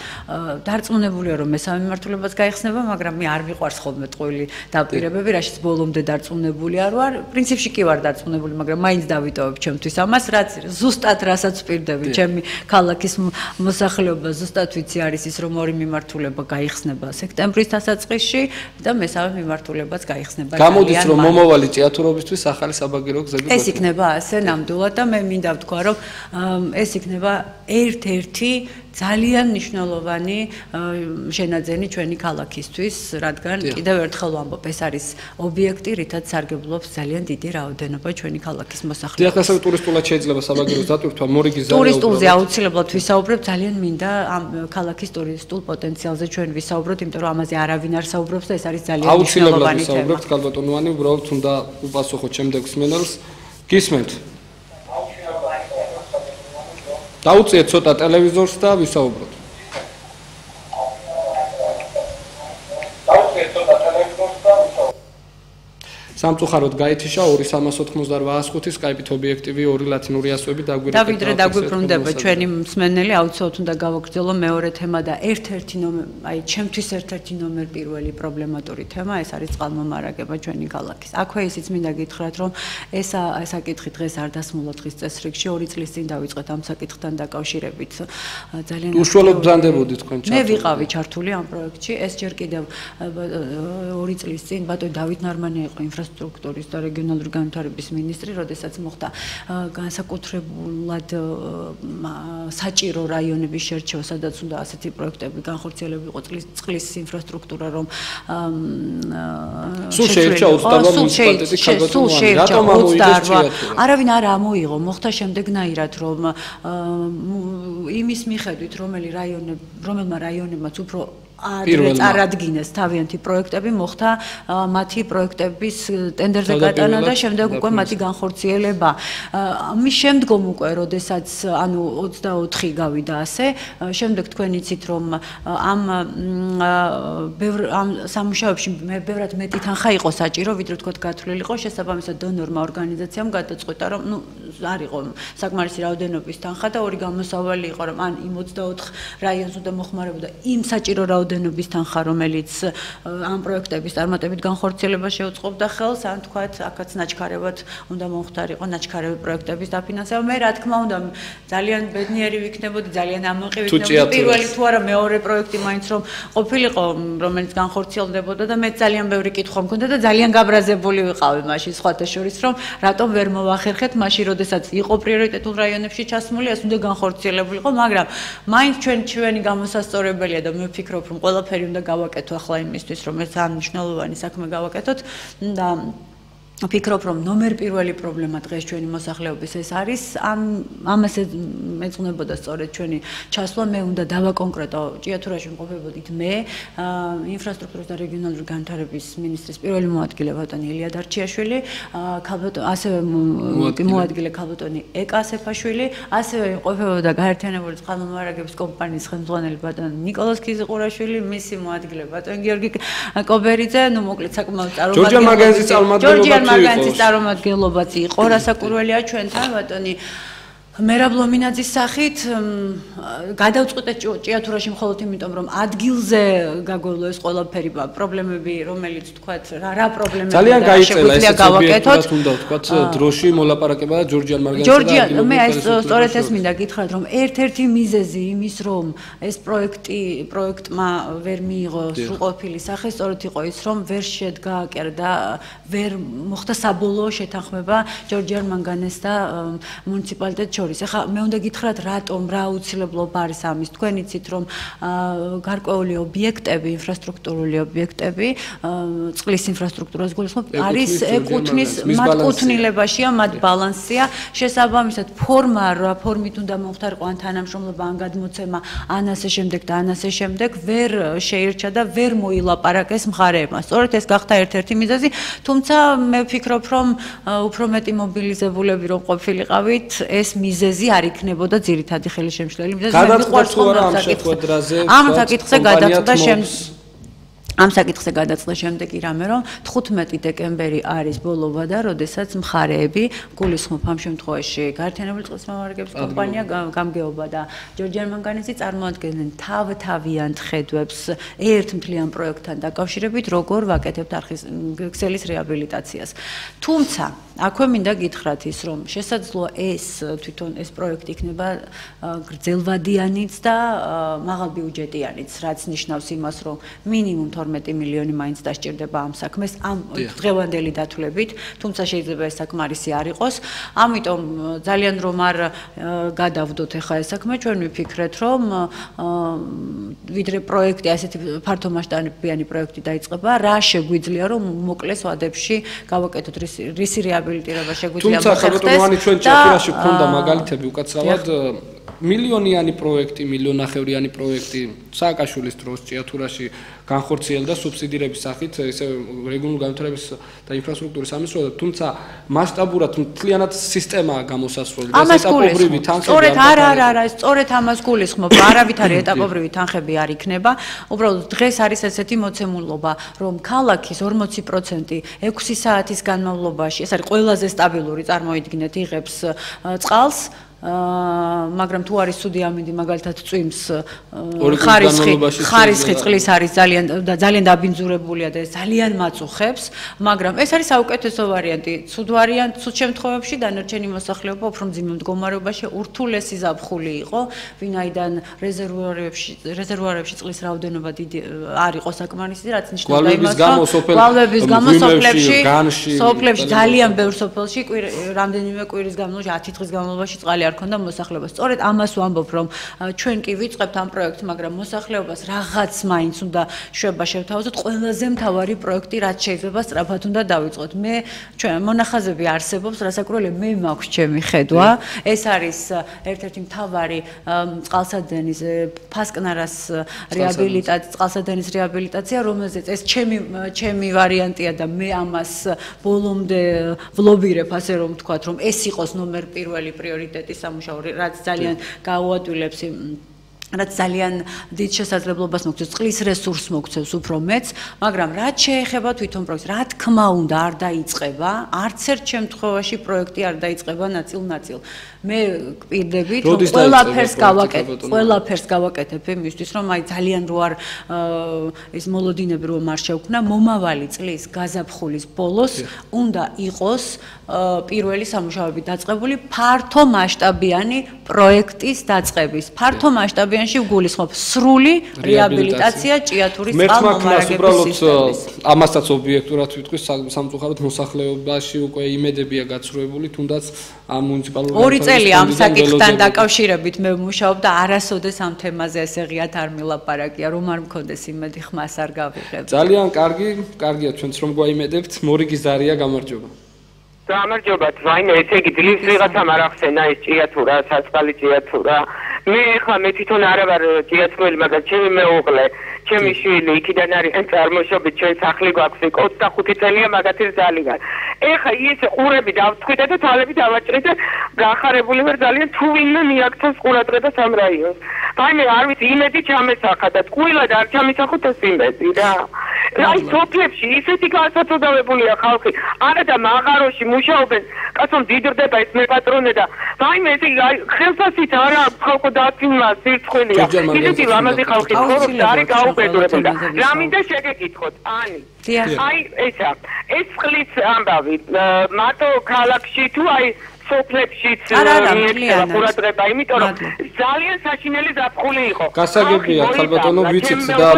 დარწმუნებულია, რომ მესამე მიმართულებაც გაიხსნება, მაგრამ მე არ მიყვარს ხოლმე ტყუილი დაპირებები, რაშიც ბოლომდე დარწმუნებული არ ვარ. პრინციპში კი ვარ დარწმუნებული, მაგრამ მაინც დავიტოვებ ჩემთვის ამას, რაც ზუსტად რასაც ვპირდები, ჩემი ქალაქის მოსახლეობა ზუსტად ვიცი არის ის, რომ ორი მიმართულება გაიხსნება სექტემბრის დასაწყისში და მესამე მიმართულებაც გაიხსნება. გამოდის, რომ მომავალი ჭიათურობისთვის ახალი საბაგირო გზები ეს იქნება ასე ნამდვილად და მე მინდა ვთქვა, რომ ეს იქნება ერთ-ერთი ძალიან მნიშვნელოვანი შენაძენი ჩვენი ქალაქისთვის, რადგან კიდევ ერთხელ ვამბობ, ეს არის ობიექტი, რითაც სარგებლობს ძალიან დიდი რაოდენობა ჩვენი ქალაქის მოსახლეობის. დიახ, ასევე ტურისტულად შეიძლება საბაგიროს დატვირთვა, მორიგი ზალა. ტურისტულზე აუცილებლად ვისაუბრებ, ძალიან მინდა ამ ქალაქის ტურისტულ პოტენციალზე ჩვენ ვისაუბროთ, იმიტომ რომ ამაზე არავინ არ საუბრობს და ეს არის ძალიან მნიშვნელოვანი თემა. აუცილებლად ქალბატონოვანი, უბრალოდ უნდა უპასუხოთ შემდეგ მსმენელს. გისმენთ? დაუწიეთ ცოტა ტელევიზორს და ვისაუბროთ. სამწუხაროდ გაითიშა 2-388-105 სკაიპით ობიექტივი 2 ლათინური ასოები დაგვირეკეთ. დავიდრე დაგვიბრუნდება ჩვენი მსმენელი, აუცილებლად უნდა გავაგრძელო მეორე თემა და ერთ-ერთი აი ჩემთვის ერთ-ერთი ნომერ პირველი პრობლემატური თემა, ეს არის წყალმომარაგება ჩვენი ქალაქის. აქვე ისიც მინდა გითხრათ, რომ ეს საკითხი დღეს არ დასმულა დღის წესრიგში, 2 წლის წინ დავიწყეთ ამ საკითხთან დაკავშირებით. ძალიან უშუალოდ ბრძანდებოდი თქვენ ჩართული. მე ვიყავი ჩართული ამ პროექტში, ეს ჯერ კიდევ 2 წლის წინ ბატონი დავით ნარმანია იყო ინფრასტრუქტურის და რეგიონალური განვითარების მინისტრი, როდესაც მოხდა განსაკუთრებულად საჭირო რაიონების შერჩევა, სადაც უნდა ასეთი პროექტები განხორციელებულიყო წყლის ინფრასტრუქტურა, რომ სულ შეირჩა 28 მუნიციპალიტეტი ქალბატონოვანი, რატომ ამოიღეს ჭიათურა? არავინ არ ამოიღო, მოხდა შემდეგნაირად, რომ იმის მიხედვით, რომელმა რაიონებმაც უფრო წარადგინეს თავიანთი პროექტები, მოხდა მათი პროექტების ტენდერზე გატანა და შემდეგ უკვე მათი განხორციელება. ამის შემდგომ უკვე, როდესაც ანუ 24 გავიდა ასე, შემდეგ თქვენ იცით, რომ ამ სამუშაოებში ბევრად მეტი თანხა იყო საჭირო, ვიდრე თქვათ გათვლილიყო, შესაბამისად დონორმა ორგანიზაციამ გადაწყვიტა, რომ არ იყო საკმარისი რაოდენობის თანხა და ორი გამოსავალი იყო, რომ ან იმ 24 რაიონს უნდა მოხმარებოდა იმ საჭირო რაოდენობის თანხა, რომელიც ამ პროექტების წარმატებით განხორციელებას შეუწყობდა ხელს, ან თქვათ, აქაც ნაჩქარევად უნდა მომხდარიყო ნაჩქარევი პროექტების დაფინანსება. მე რა თქმა უნდა, ძალიან ბედნიერი ვიქნებოდი, ძალიან ამოყი ვიქნებოდი, პირველი თუ არა მეორე პროექტი მაინც რომ ყოფილიყო, რომელიც განხორციელდებოდა და მე ძალიან ბევრი კითხვა მქონდა და ძალიან გაბრაზებული ვიყავი მაშინ, სხვათა შორის, რომ რატომ ვერ მოვახერხეთ მაშინ, როდესაც იყო პრიორიტეტულ რაიონებში ჩასმული, ეს უნდა განხორციელებულიყო, მაგრამ მაინც ჩვენი გამოსასწორებელია და მე ვფიქრობ, რომ ყველაფერი უნდა გავაკეთო ახლა იმისთვის, რომ ეს ძალიან მნიშვნელოვანი საქმე გავაკეთოთ და ვფიქრობ, რომ ნომერ პირველი პრობლემა დღეს ჩვენი მოსახლეობის ეს არის, ამას ეძღვნებოდა სწორედ ჩვენი ჩასვლა, მე უნდა დავაკონკრეტო, ჭიათურაში მყოფებოდით მე, ინფრასტრუქტურის და რეგიონალური განვითარების მინისტრის პირველი მოადგილე ბატონი ილია დარჩიაშვილი, ასევე მოადგილე ქალბატონი ეკა ასეფაშვილი, ასევე მყოფებოდა გაერთიანებული წყალმომარაგების კომპანიის ხელმძღვანელი ბატონი ნიკოლოზ ქიზიყურაშვილი, მისი მოადგილე ბატონი გიორგი კობერიძე, ნუ მოკლედ საკმაოდ წარმომადგენელი მაგანცის წარმომადგენლობაც იყო, რასაკურველია ჩვენთან ბატონი მერაბ ლომინაძის სახით გადავწყვიტე ჭიათურაში მხოლოდ იმიტომ, რომ ადგილზე გაგვევლო ეს ყველაფერი პრობლემები, რომელიც თქვათ რა პრობლემებია ძალიან გაიწელა ეს სუბიექტურად უნდა ვთქვათ დროში მოლაპარაკება ჯორჯიან მარგანცისა და მე სწორედ ეს მინდა გითხრათ, რომ ერთ-ერთი მიზეზი იმის, რომ ეს პროექტმა ვერ მიიღო სრულყოფილი სახე, სწორედ იყო ის, რომ ვერ შედგა და ვერ მოხდა საბოლოო შეთანხმება ჯორჯიან მარგანეს და მუნიციპალიტეტს შორის. ახლა მე უნდა გითხრათ, რატომ რა აუცილებლობა არის ამის. თქვენ იცით, რომ გარკვეული ობიექტები, ინფრასტრუქტურული ობიექტები, წყლის ინფრასტრუქტურას გულისხმობ, არის ეკუთვნის მათ კუთვნილებაშია, მათ ბალანსია. შესაბამისად, ფორმა რა ფორმით უნდა მომხდარიყო ან თანამშრომლობა, ან გადმოცემა, ან ასე შემდეგ და ან ასე შემდეგ, ვერ შეირჩა და ვერ მოილაპარაკეს მხარეებმა. სწორედ ეს გახდა ერთ-ერთი მიზეზი, თუმცა მე ვფიქრობ, რომ უფრო მეტი მობილიზებულები რომ ყოფილიყავით, ეს მიზეზი არ იქნებოდა ძირითადი ხელშემშლელი მიზეზი. ამ საკითხზე გადაწყდა შემდეგი რამე, რომ 15 დეკემბერი არის ბოლოვა და როდესაც მხარეები გულისხმობ ამ შემთხვევაში გაერთიანებული წყალმომარაგების კომპანია, გამგეობა და ჯორჯიან მარგანესი წარმოადგენენ თავთავიანთ ხედვებს ერთ მთლიან პროექტთან დაკავშირებით, როგორ ვაკეთებთ არხის ქსელის რეაბილიტაციას. თუმცა აქვე მინდა გითხრათ ის, რომ შესაძლოა თვითონ ეს პროექტი იქნება გრძელვადიანიც და მაღალბიუჯეტიანიც, რაც ნიშნავს იმას, რომ მინიმუმ 12 მილიონი მაინც დასჭირდება ამ საქმეს, ამ დღევანდელი დათვლებით, თუმცა შეიძლება ეს საკმარისი არ იყოს. ამიტომ ძალიან რომ არ გადავდოთ ახლა ეს საქმე, ჩვენ ვიფიქრეთ, რომ ვიდრე პროექტი ასეთი ფართომასშტაბიანი პროექტი დაიწყება, რა შეგვიძლია რომ მოკლეს ვადებში გავაკეთოთ რისი რეაბილიტირება შეგვიძლია მოხდეს. თუმცა ხალხო ჩვენ ჭიათურაში გქონდა მაგალითები უკაცრავად მილიონიანი პროექტი, მილიონნახევრიანი პროექტი სააკაშვილის დროს ჭიათურაში განხორციელდა სუბსიდირების სახით, ესე რეგიონული განვითარების და ინფრასტრუქტურის სამინისტროს, თუმცა მასშტაბურად მთლიანად სისტემაა გამოსასვლელი და ეტაპობრივი თანხები არა, სწორედ ამას გულისხმობ, არავითარი ეტაპობრივი თანხები არ იქნება. უბრალოდ დღეს არის ესეთი მოცემულობა, რომ ქალაქის 40% 6 საათის განმავლობაში, ეს არის ყველაზე სტაბილური, წარმოიდგინეთ, იღებს წყალს. მაგრამ თუ არის ცუდი ამინდი, მაგალითად წვიმს ხარისხი წყლის არის ძალიან დაბინძურებულია და ეს ძალიან მაწუხებს, მაგრამ ეს არის საუკეთესო ვარიანტი. ცუდ შემთხვევებში დანარჩენი მოსახლეობა უფრო მძიმე მდგომარეობაში ურთულესი ზაფხული იყო, ვინაიდან რეზერვუარებში წყლის რაოდენობა დიდი არ იყო საკმარისი, რაც ნიშნავდა იმას, რომ გვალვების გამო სოფლებში ძალიან ბევრ სოფელში რამდენიმე კვირის განმავლობაში 10 დღის განმავლობაში წყალი არ ქონდა მოსახლეობას. სწორედ ამას ვამბობ, რომ ჩვენ კი ვიწყებთ ამ პროექტს, მაგრამ მოსახლეობას რაღაც მაინც უნდა შვება შევთავაზოთ. ყველაზე მთავარი პროექტი, რაც შეიძლება სწრაფად უნდა დავიწყოთ. მე ჩვენ მონახაზები არსებობს, რასაკვირველია მე მაქვს ჩემი ხედვა. ეს არის ერთ-ერთი მთავარი წყალსადენის ფასკნარას რეაბილიტაცია, წყალსადენის რეაბილიტაცია, რომელზეც ეს ჩემი ვარიანტია და მე ამას ბოლომდე ვლობირებ, ასე რომ ვთქვათ, რომ ეს იყოს ნომერ პირველი პრიორიტეტი სამუშაო, რაც ძალიან გაუადვილებს რაც ძალიან დიდ შესაძლებლობას მოგცევს, წყლის რესურსს მოგცევს უფრო მეც, მაგრამ რაც შეეხება თვითონ პროექტს, რა თქმა უნდა არ დაიწყება, არც ერთ შემთხვევაში პროექტი არ დაიწყება ნაწილ-ნაწილ. მე გვპირდებით, რომ ყველაფერს გავაკეთებ იმისთვის, რომ აი ძალიან რო არ ეს მოლოდინები რომ არ შევქმნა, მომავალი წლის გაზაფხულის ბოლოს უნდა იყოს პირველი სამუშაოები დაწყებული ფართო მასშტაბიანი პროექტის დაწყების. ფართო მასშტაბიანში ვგულისხმობ სრული რეაბილიტაცია ჭიათურის წყალმომარაგების სისტემის. ამასაც ობიექტურად ვიტყვი, სამწუხაროდ მოსახლეობაში უკვე იმედებია გაცრუებული, თუნდაც ამ მუნიციპალურ ორი წელი ამ საკითხთან დაკავშირებით მე ვმუშაობ და არასოდეს ამ თემაზე ესე ღიად არ მილაპარაკია, რომ არ მქონდეს იმედი, ხმას არ გავიღებ. ძალიან კარგია ჩვენც რომ გვაიმედებთ, მორიგის ზარია, გამარჯობა. გამარჯობა, ვაიმე, ესე იგი დილის ვიღაცამ არ ახსენა ეს ჭიათურა, საწყალი ჭიათურა. მე ხა მე თვითონ არა ვარ ჭიათურელი, მაგრამ ჩემი მეუღლე, ჩემი შვილი იქიდან არიან წარმოშობით, ჩვენ სახლი გვაქვს 25 წელია მაგათი ძალიან. ეხა ის ყურები დავწყვიტე და თვალები დავაჭრე და გახარებული ვარ ძალიან თუ ვინმე მიაქცევს ყურადღებას ამ რაიონს. ვაიმე, არ ვიცი, იმედი ჩამესახა და ტყუილად არ ჩამისახოთ ეს იმედი რა. აი სოფლებში ისეთი განსაცდელებულია ხალხი, არა და მაღაროში მუშაობენ, კაცო მდიდრდება ეს მეპატრონე და ვაიმე ეს ხელსასით არა ხალხო დაწინა სირცხვილია. ისეთი ლამაზი ხალხი ცხოვრობს და არის გაუბედურებული და რა მინდა შეგეკითხოთ, ანი. აი ესა, ეს წყლის ამბავი, მარტო ქალაქში თუ აი სოფლებშიც ყურადღება, იმიტომ რომ ძალიან საშინელი ზაფხული იყო. გასაგებია, ხალბატონო, ვიცით და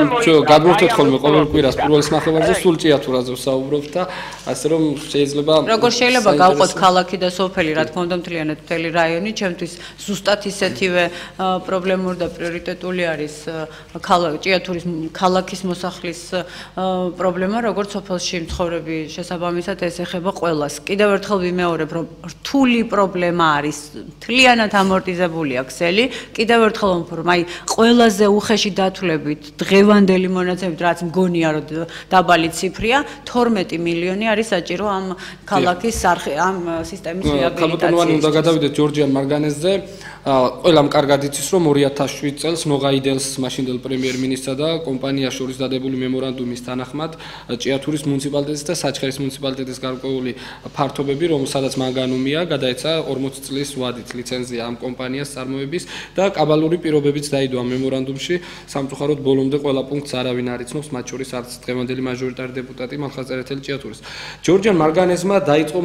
გადმოვთოთ ხოლმე ყოველ კვირას პირველის ნახევარზე სულ ჭიათურაზე ვსაუბრობთ და ასე რომ შეიძლება როგორ შეიძლება გავყოთ ქალაქი და სოფელი, რა თქმა უნდა, მთლიანად მთელი რაიონი, ჩემთვის ზუსტად ისეთივე პრობლემური და პრიორიტეტული არის ჭიათურის ქალაქის მოსახლის პრობლემა, როგორც სოფელში მცხოვრები შესაბამისად ეს ეხება ყველას. კიდევ ერთხელ ვიმეორებ, რომ რთული პრობლემა არის, მთლიანად ამორტიზებულია ქსელი. კიდევ ერთხელ ვამბობ, აი ყველაზე უხეში დათვლებით დღევანდელი მონაცემებით, რაც მგონია რომ დაბალი ციფრია, 12 მილიონი არის საჭირო ამ ქალაქის ამ სისტემის რეაბილიტაციისთვის. უნდა გადავიდეთ ჯორჯიან მარგანეზზე. ყველამ კარგად იცის, რომ 2007 წელს ნოღაიდელს მაშინდელ პრემიერ-მინისტრსა და კომპანიას შორის დადებული მემორანდუმის თანახმად ჭიათურის მუნიციპალიტეტის და საჩხერის მუნიციპალიტეტის გარკვეული ფართობები, სადაც მანგანუმია, გადაეცა 40 წლის ვადით ლიცენზია ამ კომპანიას წარმოების და კაბალური პირობებიც დაიდო ამ მემორანდუმში. სამწუხაროდ ბოლომდე ყველა პუნქტს არავინ არ იცნობს, მათ შორის არც დღევანდელი მაჟორიტარი დეპუტატი მალხაზ-წერეთელი ჭიათურის. ჯორჯიან მარგანეზმა დაიწყო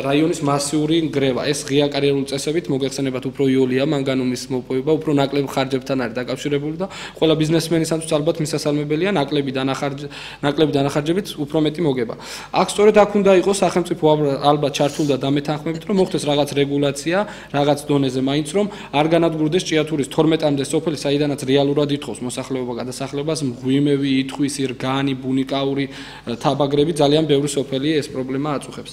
რაიონის მასიური ნგრევა. ეს ღია კარიერული წესებით მოგეხსენებათ უფრო იოლია მანგანუმის მოპოვება უფრო ნაკლებ ხარჯებთან არის დაკავშირებული და ყველა ბიზნესმენისათვის ალბათ მისასალმებელია ნაკლები დანახარჯებით უფრო მეტი მოგება. აქ სწორედ აქ უნდა იყოს სახელმწიფო ალბათ ჩართული და დამეთანხმებით, რომ მოხდეს რაღაც რეგულაცია, რაღაც დონეზე მაინც რომ არ განადგურდეს ჭიათურის 12-მდე სოფელი, საიდანაც რეალურად ითხოვს მოსახლეობა გადასახლებას, მღვიმევი, ითქვის, რგანი, ბუნიკაური თაბაგრები, ძალიან ბევრი სოფელი ეს პრობლემა აწუხებს.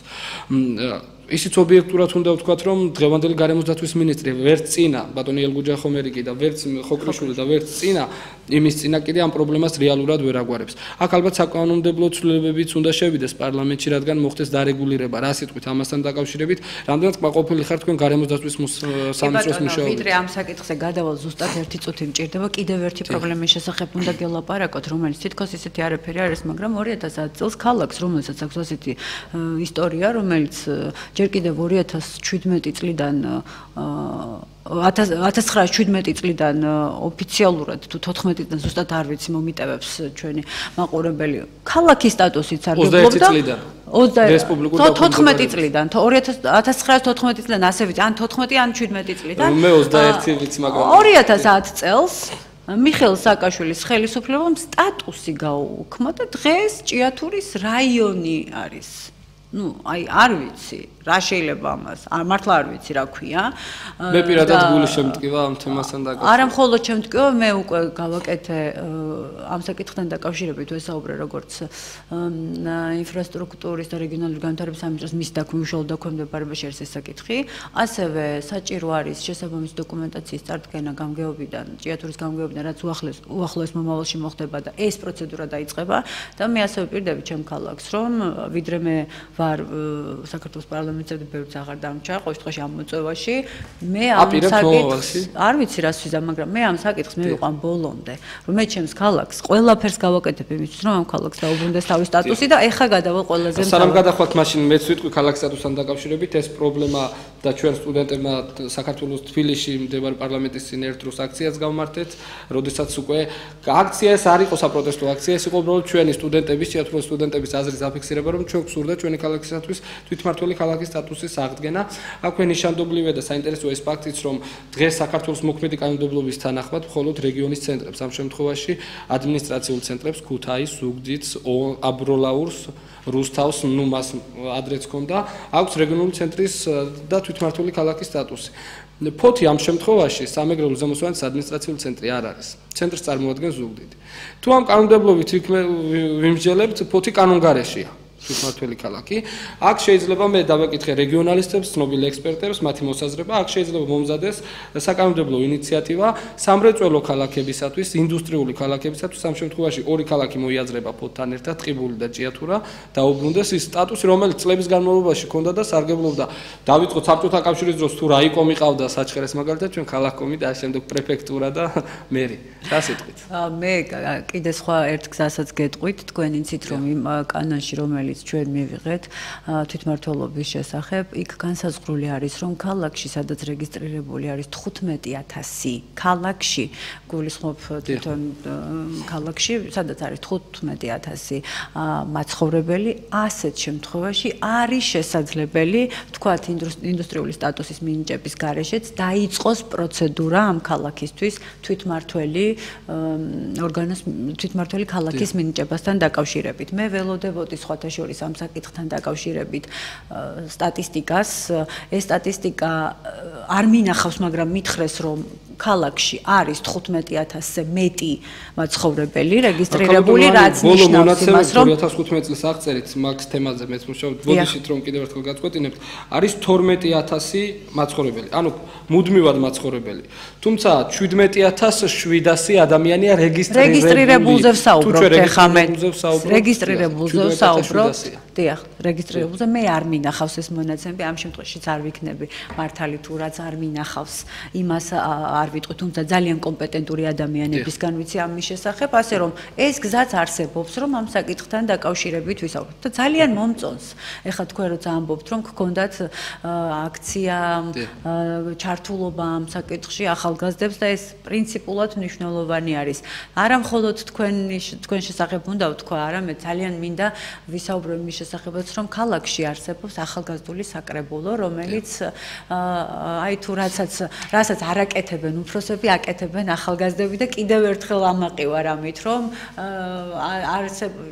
ისიც ობიექტურად უნდა ვთქვათ, რომ დღევანდელი გარემოს დაცვის მინისტრი ვერც წინა ბატონი ელგუჯა ხომერიკი და ვერც ხოქრიშვილი და ვერც წინა იმის წინა კიდე ამ პრობლემას რეალურად ვერ აგვარებს. აქ ალბათ საკანონმდებლო ცვლილებებიც უნდა შევიდეს პარლამენტში, რადგან მოხდეს დარეგულირება, რა სიტყვით ამასთან დაკავშირებით, რამდენად კმაყოფილი ხართ თქვენ გარემოს დაცვის სამინისტროს მუშაობით. ვიდრე ამ საკითხზე გადავალ ზუსტად ერთი წუთი მჭირდება, კიდევ ერთი პრობლემის შესახებ უნდა გელაპარაკოთ, რომელიც თითქოს ისეთი არაფერი არის, მაგრამ 2010 წელს ქალაქს, რომელსაც აქვს ასეთი ისტორია, რომელიც ჯერ კიდევ 2017 წლიდან 1917 წლიდან ოფიციალურად თუ 14 წლიდან ზუსტად არ ვიცი მომიტევებს ჩვენი მაყურებელი ქალაქის სტატუსიც არ გეუბნებოდა 14 წლიდან 1914 წლიდან ასე ვიცი ან 14 ან 17 წლიდან მე 21 ვიცი მაგრამ 2010 წელს მიხეილ სააკაშვილის ხელისუფლებამ სტატუსი გაუქმა და დღეს ჭიათურის რაიონი არის ну, აი, არ ვიცი, რა შეიძლება ამას, მართლა არ ვიცი რა ქვია. მე პირადად გული შემტკივა ამ თემასთან დაკავშირებით. არა მხოლოდ შემტკივა, მე უკვე გავაკეთე ამ საკითხთან დაკავშირებით ვესაუბრე როგორც ინფრასტრუქტურის და რეგიონალური განვითარების სამინისტროს მის უშუალო დაქვემდებარებაში არის ეს საკითხი. ასევე საჭირო არის შესაბამისი დოკუმენტაციის წარდგენა გამგეობიდან, ჭიათურის გამგეობიდან, რაც უახლოეს მომავალში მოხდება და ეს პროცედურა დაიწყება და მე ასევე პირდები ჩემ ქალაქს, რომ ვიდრე მე ვარ საქართველოს პარლამენტზე და ბევრიც აღარ დამჭა, ყოველ შემთხვევაში ამ მოწვევაში, მე ამ საკითხს არ ვიცი რას ვიზამ, მაგრამ მე ამ საკითხს მე ვიყავ ბოლომდე, რომ მე ჩემს ქალაქს ყველაფერს გავაკეთებ იმისთვის, რომ ამ ქალაქს დაუბრუნდეს თავის სტატუსი და ეხა გადავალ ყველაზე მთავარ. სანამ გადახვალთ მაშინ მეც ვიტყვი ქალაქის სტატუსთან დაკავშირებით ეს პრობლემა და ჩვენ სტუდენტებმა საქართველოს თბილისში მდებარე პარლამენტის წინ ერთ დროს აქციას გავმართეთ, როდესაც უკვე აქცია ეს არ იყო საპროტესტო აქცია, ეს იყო უბრალოდ ჩვენი სტუდენტების, ჭიათურის სტუდენტების აზრის აფიქსირება, რომ ჩვენ გვსურდა ჩვენი ქალაქისათვის თვითმმართველი ქალაქის სტატუსის აღდგენა. აქვე ნიშანდობლივია და საინტერესოა ეს ფაქტიც, რომ დღეს საქართველოს მოქმედი კანონმდებლობის თანახმად მხოლოდ რეგიონის ცენტრებს, ამ შემთხვევაში ადმინისტრაციულ ცენტრებს ქუთაის, ზუგდიდს, აბროლაურს, რუსთავს, ნუმას ადრეც ჰქონდა, აქვს რეგიონული ცენტრის და თვითმმართველი ქალაქის სტატუსი. ფოთი ამ შემთხვევაში სამეგრელო ზემოსვანეთის ადმინისტრაციული ცენტრი არ არის. ცენტრს წარმოადგენს ზუგდიდი. თუ ამ კანონმდებლობით ვიმსჯელებთ, ფოთი კანონგარეშია. თვითმმართველი ქალაქი. აქ შეიძლება მე დავეკითხე რეგიონალისტებს, ცნობილ ექსპერტებს, მათი მოსაზრება, აქ შეიძლება მომზადეს საკანონმდებლო ინიციატივა სამრეწველო ქალაქებისათვის, ინდუსტრიული ქალაქებისათვის, ამ შემთხვევაში ორი ქალაქი მოიაზრება ფოთთან ერთად, ტყიბული და ჭიათურა, დაუბრუნდეს ის სტატუსი, რომელიც წლების განმავლობაში ჰქონდა და სარგებლობდა. დავიწყოთ საბჭოთა კავშირის დროს თუ რაიკომი ყავდა საჩხერეს მაგალითად, ჩვენ ქალაქკომი და შემდეგ პრეფექტურა და მერი. რა სიტყვით? მე კიდე სხვა ერთ გზასაც გეტყვით, თქვენ იცით რომ იმ კანონში რომელიც ჩვენ მივიღეთ თვითმმართველობის შესახებ, იქ განსაზღვრული არის, რომ ქალაქში, სადაც რეგისტრირებული არის 15000 ქალაქში, გულისხმობ თვითონ ქალაქში, სადაც არის 15000 მაცხოვრებელი, ასეთ შემთხვევაში არის შესაძლებელი, თქვათ, ინდუსტრიული სტატუსის მინიჭების გარეშეც დაიწყოს პროცედურა ამ ქალაქისთვის თვითმმართველი ქალაქის მინიჭებასთან დაკავშირებით. მე ველოდებოდი სხვათა შორის ამ საკითხთან დაკავშირებით სტატისტიკას. ეს სტატისტიკა არ მინახავს, მაგრამ მითხრეს, რომ ქალაქში არის 15000-ზე მეტი მაცხოვრებელი რეგისტრირებული, რაც ნიშნავს იმას, რომ 2015 წელს აღწერით მაგ თემაზე მეც მუშაობთ, ბოდიშით რომ კიდევ ერთხელ გაწყვეტინებთ, არის 12000 მაცხოვრებელი, ანუ მუდმივად მაცხოვრებელი. თუმცა 17700 ადამიანია რეგისტრირებულზე ვსაუბრობთ ეხლა მე. რეგისტრირებულზე ვსაუბრობთ. დიახ, რეგისტრირებულზე მე არ მინახავს ეს მონაცემები, ამ შემთხვევაშიც არ ვიქნები მართალი თუ რაც არ მინახავს იმას არ ვიტყვი, თუმცა ძალიან კომპეტენტური ადამიანებისგან ვიცი ამის შესახებ, ასე რომ ეს გზაც არსებობს, რომ ამ საკითხთან დაკავშირებით ვისაუბროთ და ძალიან მომწონს. ეხლა თქვენ როცა ამბობთ, რომ გქონდათ აქცია, ჩართულობა ამ საკითხში ახალგაზრდებს და ეს პრინციპულად მნიშვნელოვანი არის. არა მხოლოდ თქვენ შესახებ უნდა ვთქვა, არამედ ძალიან მინდა ვისაუბრო იმის შესახებაც, რომ ქალაქში არსებობს ახალგაზრდული საკრებულო, რომელიც აი თუ რასაც არ აკეთებენ უფროსები, აკეთებენ ახალგაზრდები და კიდევ ერთხელ ამაყივარ ამით, რომ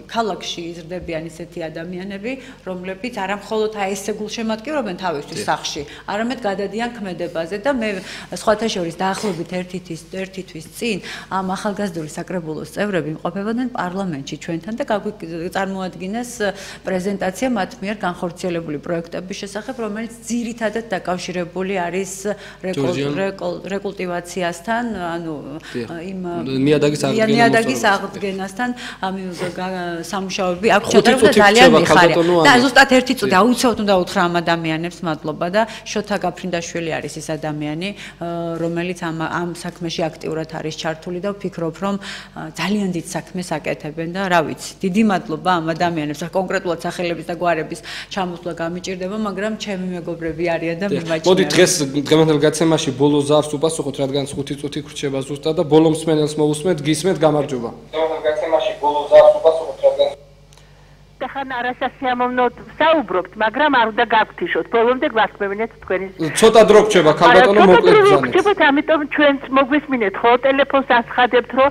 ქალაქში იზრდებიან ისეთი ადამიანები, რომლებიც არა მხოლოდ ესე გულშემატკივრობენ თავისთვის სახში, არამედ გადადიან ქმედებაზე და მე სხვათა შორის დაახლოებით ერთი თვის წინ ამ ახალგაზრდული საკრებულოს წევრები იმყოფებოდნენ პარლამენტში ჩვენთან და წარმოადგინეს პრეზენტაცია მათ მიერ განხორციელებული პროექტების შესახებ, რომელიც ძირითადად დაკავშირებული არის რეკულტივაციასთან, ანუ იმ ნიადაგის აღდგენასთან, ამ სამუშაოები აქ ჩატარდა ძალიან მიხარია. და ზუსტად ერთი წუთი აუცილებლად უნდა უთხრა ამ ადამიანებს მადლობა და შოთა გაფრინდაშვილი არის ეს ადამიანი, რომელიც ამ საქმეში აქტიურად არის ჩართული და ვფიქრობ, რომ ძალიან დიდ საქმეს აკეთებენ და რა ვიცი, დიდი მადლობა ამ ადამიანებს, კონკრეტულად სახელების და გვარების ჩამოსვლა გამიჭირდება, მაგრამ ჩემი მეგობრები არიან და მიმაჩნია. მოდი დღევანდელ გაცემაში ბოლო ზარს უპასუხოთ, რადგან 5 წუთი გრჩება ზუსტად და ბოლო მსმენელს მოусმენთ, გისმენთ, გამარჯობა. დღევანდელ გაცემაში ბოლო ზარს უპასუხოთ, რადგან ახან არასასიამოვნო საუბრობთ, მაგრამ არ უნდა გავფთიშოთ. ბოლომდე გვასწრებინეთ თქვენი. ცოტა დრო გრჩება, ხალბატონო მოკლედ ბრძანეთ. გრჩებათ, ამიტომ ჩვენც მოგვისმინეთ, ხო, ტელეფონს აცხადებთ, რომ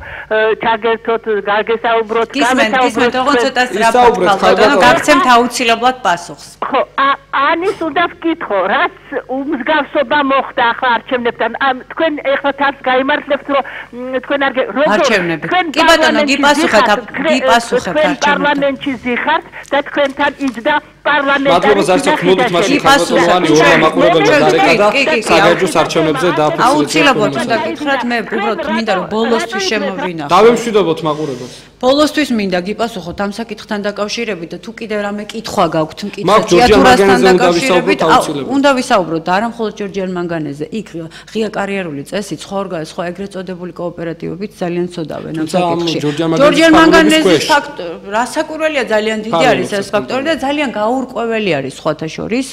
ჩაგერთოთ, გაგესაუბროთ, გამესაუბროთ, თქო ცოტა სწრაფად ხალბატონო, გაგცემთ აუცილებლად პასუხს. ხო, ანის უნდა ვკითხო, რაც უმსგავსობა მოხდა ახლა არჩევნებთან. თქვენ ეხლა თავს გაიმართლებთ, რომ თქვენ არ არჩევნები. კი ბატონო, გიპასუხეთ, თქვენ პარლამენტში ზიხართ და თქვენთან იჯდა პარლამენტი. მადლობა ზარცო ხმობით მაშინ ხალბატონოვანი ორმა მაყურებელმა დარეკა და საგარეჯოს არჩევნებზე დააფიქსირეთ. აუცილებლად უნდა გითხრათ, მე უბრალოდ მინდა რომ ბოლოსთვის შემოვინახო. დავემშვიდობოთ მაყურებელს. ბოლოსთვის მინდა გიპასუხოთ ამ საკითხთან დაკავშირებით და თუ კიდევ რამე კითხვა გაქვთ მაგ ჯორჯიან მანგანეზე უნდა ვისაუბროთ აუცილებლად. უნდა ვისაუბროთ და არა მხოლოდ ჯორჯიან მანგანეზე. იქ ღია კარიერული წესი სხვა ეგრეთ წოდებული კოოპერატივებით ძალიან ცოდავენ ამ საკითხში. ჯორჯიან მანგანეზის ფაქტორი რასაკურველია ძალიან დიდი არის ეს ფაქტორი და ძალიან გაურკვეველი არის სხვათა შორის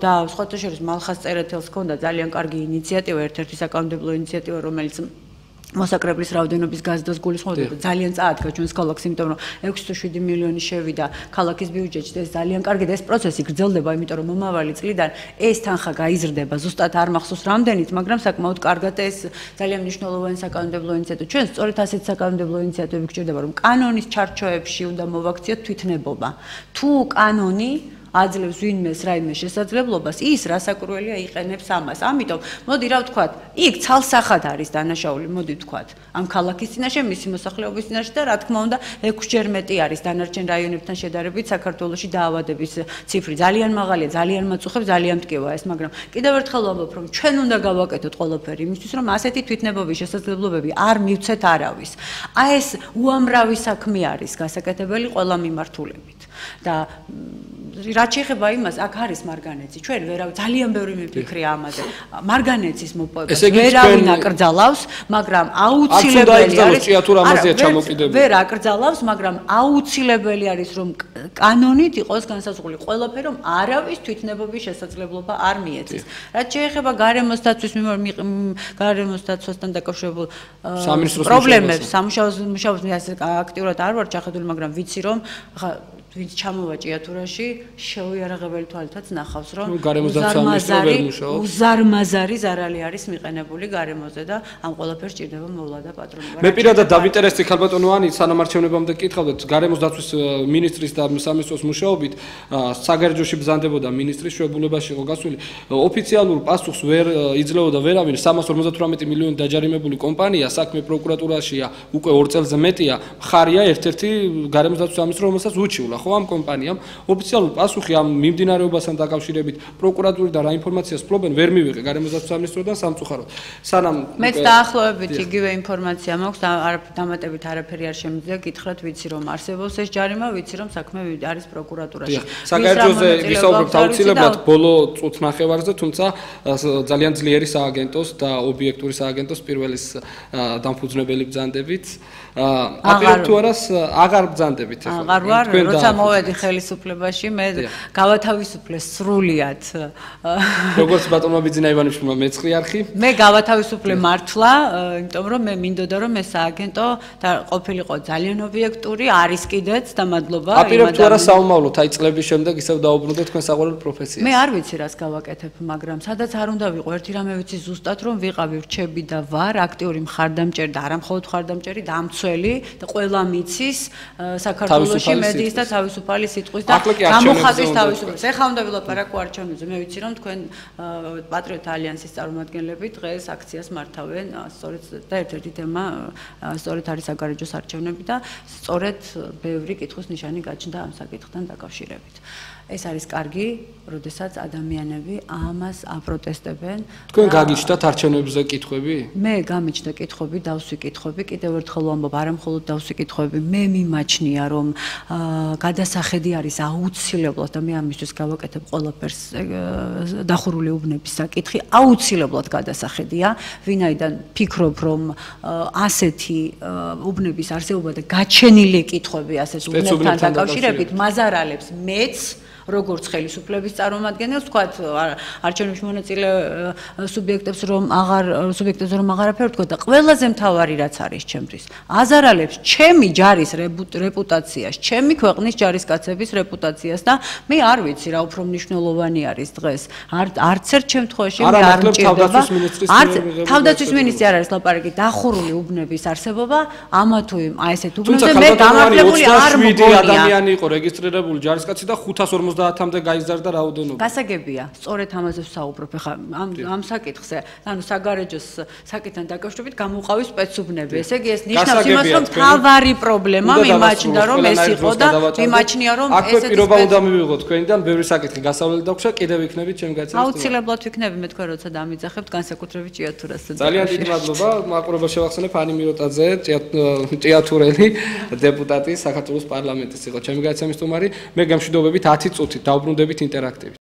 და სხვათა შორის მალხას წერეთელს ჰქონდა ძალიან კარგი ინიციატივა, ერთ-ერთი საკანონმდებლო ინიციატივა, რომელიც მოსაკრებლის რაოდენობის გაზრდას გულისხმობდა ძალიან წაადგა ჩვენს ქალაქს, იმიტომ რომ 6-7 მილიონი შევიდა ქალაქის ბიუჯეტში და ეს ძალიან კარგი და ეს პროცესი გრძელდება, იმიტომ რომ მომავალი წლიდან ეს თანხა გაიზრდება, ზუსტად არ მახსოვს რამდენით, მაგრამ საკმაოდ კარგად ეს ძალიან მნიშვნელოვანი საკანონმდებლო ინიციატივა. ჩვენ სწორედ ასეთ საკანონმდებლო ინიციატივები გჭირდება, რომ კანონის ჩარჩოებში უნდა მოვაქციოთ თვითნებობა. თუ კანონი აძლევს ვინმეს რაიმე შესაძლებლობას, ის რასაკურველია იყენებს ამას. ამიტომ, მოდი რა ვთქვათ, იქ ცალსახად არის დანაშაული, მოდი ვთქვათ, ამ ქალაქის წინაშე, მისი მოსახლეობის წინაშე და რა თქმა უნდა, 6-ჯერ მეტი არის დანარჩენ რაიონებთან შედარებით საქართველოში დაავადების ციფრი. ძალიან მაღალია, ძალიან მაწუხებს, ძალიან მტკივა ეს, მაგრამ კიდევ ერთხელ ვამბობ, რომ ჩვენ უნდა გავაკეთოთ ყველაფერი იმისთვის, რომ ასეთი თვითნებობის შესაძლებლობები არ მივცეთ არავის. ეს უამრავი საქმე არის გასაკეთებელი ყველა მიმართულებით. და რაც შეეხება იმას, აქ არის მარგანეცი. ჩვენ ძალიან ბევრი მიფიქრია ამაზე. მარგანეცის მოპოვებას ვერავინ აკრძალავს, მაგრამ აუცილებელი არის. ვერ აკრძალავს, მაგრამ აუცილებელი არის, რომ კანონით იყოს განსაზღვრული ყველაფერი, რომ არავის თვითნებობის შესაძლებლობა არ მიეცეს. რაც შეეხება გარემოს დაცვასთან დაკავშირებულ პრობლემებს, სამუშაოს ასე აქტიურად არ ვარ ჩახედული, მაგრამ ვიცი, რომ ვინც ჩამოვა ჭიათურაში, შეუიარაღებელი თვალითაც ნახავს, რომ უზარმაზარი ზარალი არის მიყენებული გარემოზე და ამ ყველაფერს ჭირდება მოვლა და პატრონება. მე პირადად დავინტერესდი ხალბატონოვანი სანამ არჩევნებამდე კითხავდეთ, გარემოს დაცვის მინისტრის და სამინისტროს მუშაობით საგარეჯოში ბრძანდებოდა მინისტრის შეებულებაში იყო გასული ოფიციალურ პასუხს ვერ იძლეოდა ვერავინ 358 მილიონი დაჯარიმებული კომპანია საქმე პროკურატურაშია უკვე 2 წელზე მეტია, მხარია ერთ-ერთი გარემოს დაცვის სამინისტრო, რომელსაც უჩივლა ხო ამ კომპანიამ ოფიციალურ პასუხი ამ მიმდინარეობასთან დაკავშირებით პროკურატური და რა ინფორმაციას ფლობენ ვერ მივიღე გარემოს დაცვის სამინისტროდან სამწუხაროდ. სანამ მეც დაახლოებით იგივე ინფორმაცია მაქვს, დამატებით არაფერი არ შემიძლია გითხრათ, ვიცი რომ არსებობს ეს ჯარიმა, ვიცი რომ საქმე არის პროკურატურაში. საგარეჯოზე ვისაუბრებთ აუცილებლად ბოლო წუთს ნახევარზე, თუმცა ძალიან ძლიერი სააგენტოს და ობიექტური სააგენტოს პირველის დამფუძნებელი ბრძანდებით. აპირებ თუ არას აღარ ბრძანდებით ახლა. აღარ ვარ, როცა მოვედი ხელისუფლებაში, მე გავათავისუფლე სრულიად. როგორც ბატონმა ბიძინა ივანიშვილმა მეცხრე არხი. მე გავათავისუფლე მართლა, იმიტომ რომ მე მინდოდა რომ ეს სააგენტო და ყოფილიყო ძალიან ობიექტური, არის კიდეც და მადლობა. აპირებ თუ არა საომავლოდ, აი წლების შემდეგ ისევ დაუბრუნდეთ თქვენ საყვარელ პროფესიას. მე არ ვიცი რას გავაკეთებ, მაგრამ სადაც არ უნდა ვიყო, ერთი რამე ვიცი ზუსტად რომ ვიყავი რჩები და ვარ აქტიური მხარდამჭერი და არა მხოლოდ მხარდამჭერი, დამცველი და ყველა მიცის საქართველოში მედიის და თავისუფალი სიტყვის და გამოხატვის თავისუფლებას. ეხლა უნდა ვილაპარაკო არჩევნებზე. მე ვიცი რომ თქვენ პატრიოტ ალიანსის წარმომადგენლები დღეს აქციას მართავენ, სწორედ და ერთ-ერთი თემა სწორედ არის საგარეჯოს არჩევნები და სწორედ ბევრი კითხვის ნიშანი გაჩნდა ამ საკითხთან დაკავშირებით. ეს არის კარგი, როდესაც ადამიანები ამას აპროტესტებენ. თქვენ გაგიჩნდათ არჩევნებზე კითხვები? მე გამიჩნდა კითხვები, დავსვი კითხვები, კიდევ ერთხელ ვამბობ, არა მხოლოდ დავსვი კითხვები, მე მიმაჩნია რომ გადასახედი არის აუცილებლად და მე ამისთვის გავაკეთებ ყველაფერს დახურული უბნების საკითხი, აუცილებლად გადასახედია, ვინაიდან ფიქრობ რომ ასეთი უბნების არსებობა და გაჩენილი კითხვები ასეთ უბნებთან დაკავშირებით მაზარალებს მეც როგორც ხელისუფლების წარმომადგენელს, თქვათ არჩევნებში მონაწილე სუბიექტებს რომ აღარ ვთქვა და ყველაზე მთავარი რაც არის ჩემთვის, აზარალებს ჩემი ჯარის რეპუტაციას, ჩემი ქვეყნის ჯარისკაცების რეპუტაციას და მე არ ვიცი რა უფრო მნიშვნელოვანი არის დღეს. არც ერთ შემთხვევაში მე არ მჭირდება. თავდაცვის მინისტრი არ არის ლაპარაკი დახურული უბნების არსებობა, ამა თუ იმ აი ესეთ უბნებზე მე გამარჯვებული არ მგონია. ადამიანი იყო რეგისტრირებული ჯარისკაცი და 550-მდე გაიზარდა რაოდენობა. გასაგებია, სწორედ ამაზე ვსაუბრობ ხა ამ საკითხზე, ანუ საგარეჯოს საკითხთან დაკავშირებით გამოვყავი სპეცუბნები. ესე იგი ეს ნიშნავს იმას, რომ თავარი პრობლემა მიმაჩნდა რომ ეს იყო და მიმაჩნია რომ ესეთი აქვე პირობა უნდა მივიღო თქვენიდან, ბევრი საკითხი გასავლელი დაგვშა, კიდევ იქნებით ჩემი გაცემის. აუცილებლად ვიქნები მე თქვენ როცა დამიძახებთ განსაკუთრებით ჭიათურას. ძალიან დიდი მადლობა. მაყურებელს შევახსენებ ანი მიროტაძე, ჭიათურელი დეპუტატი საქართველოს პარლამენტის იყო ჩემი გაცემის სტუმარი. მე გემშვიდობებით 10 წუთით დავბრუნდებით ინტერაქტივით.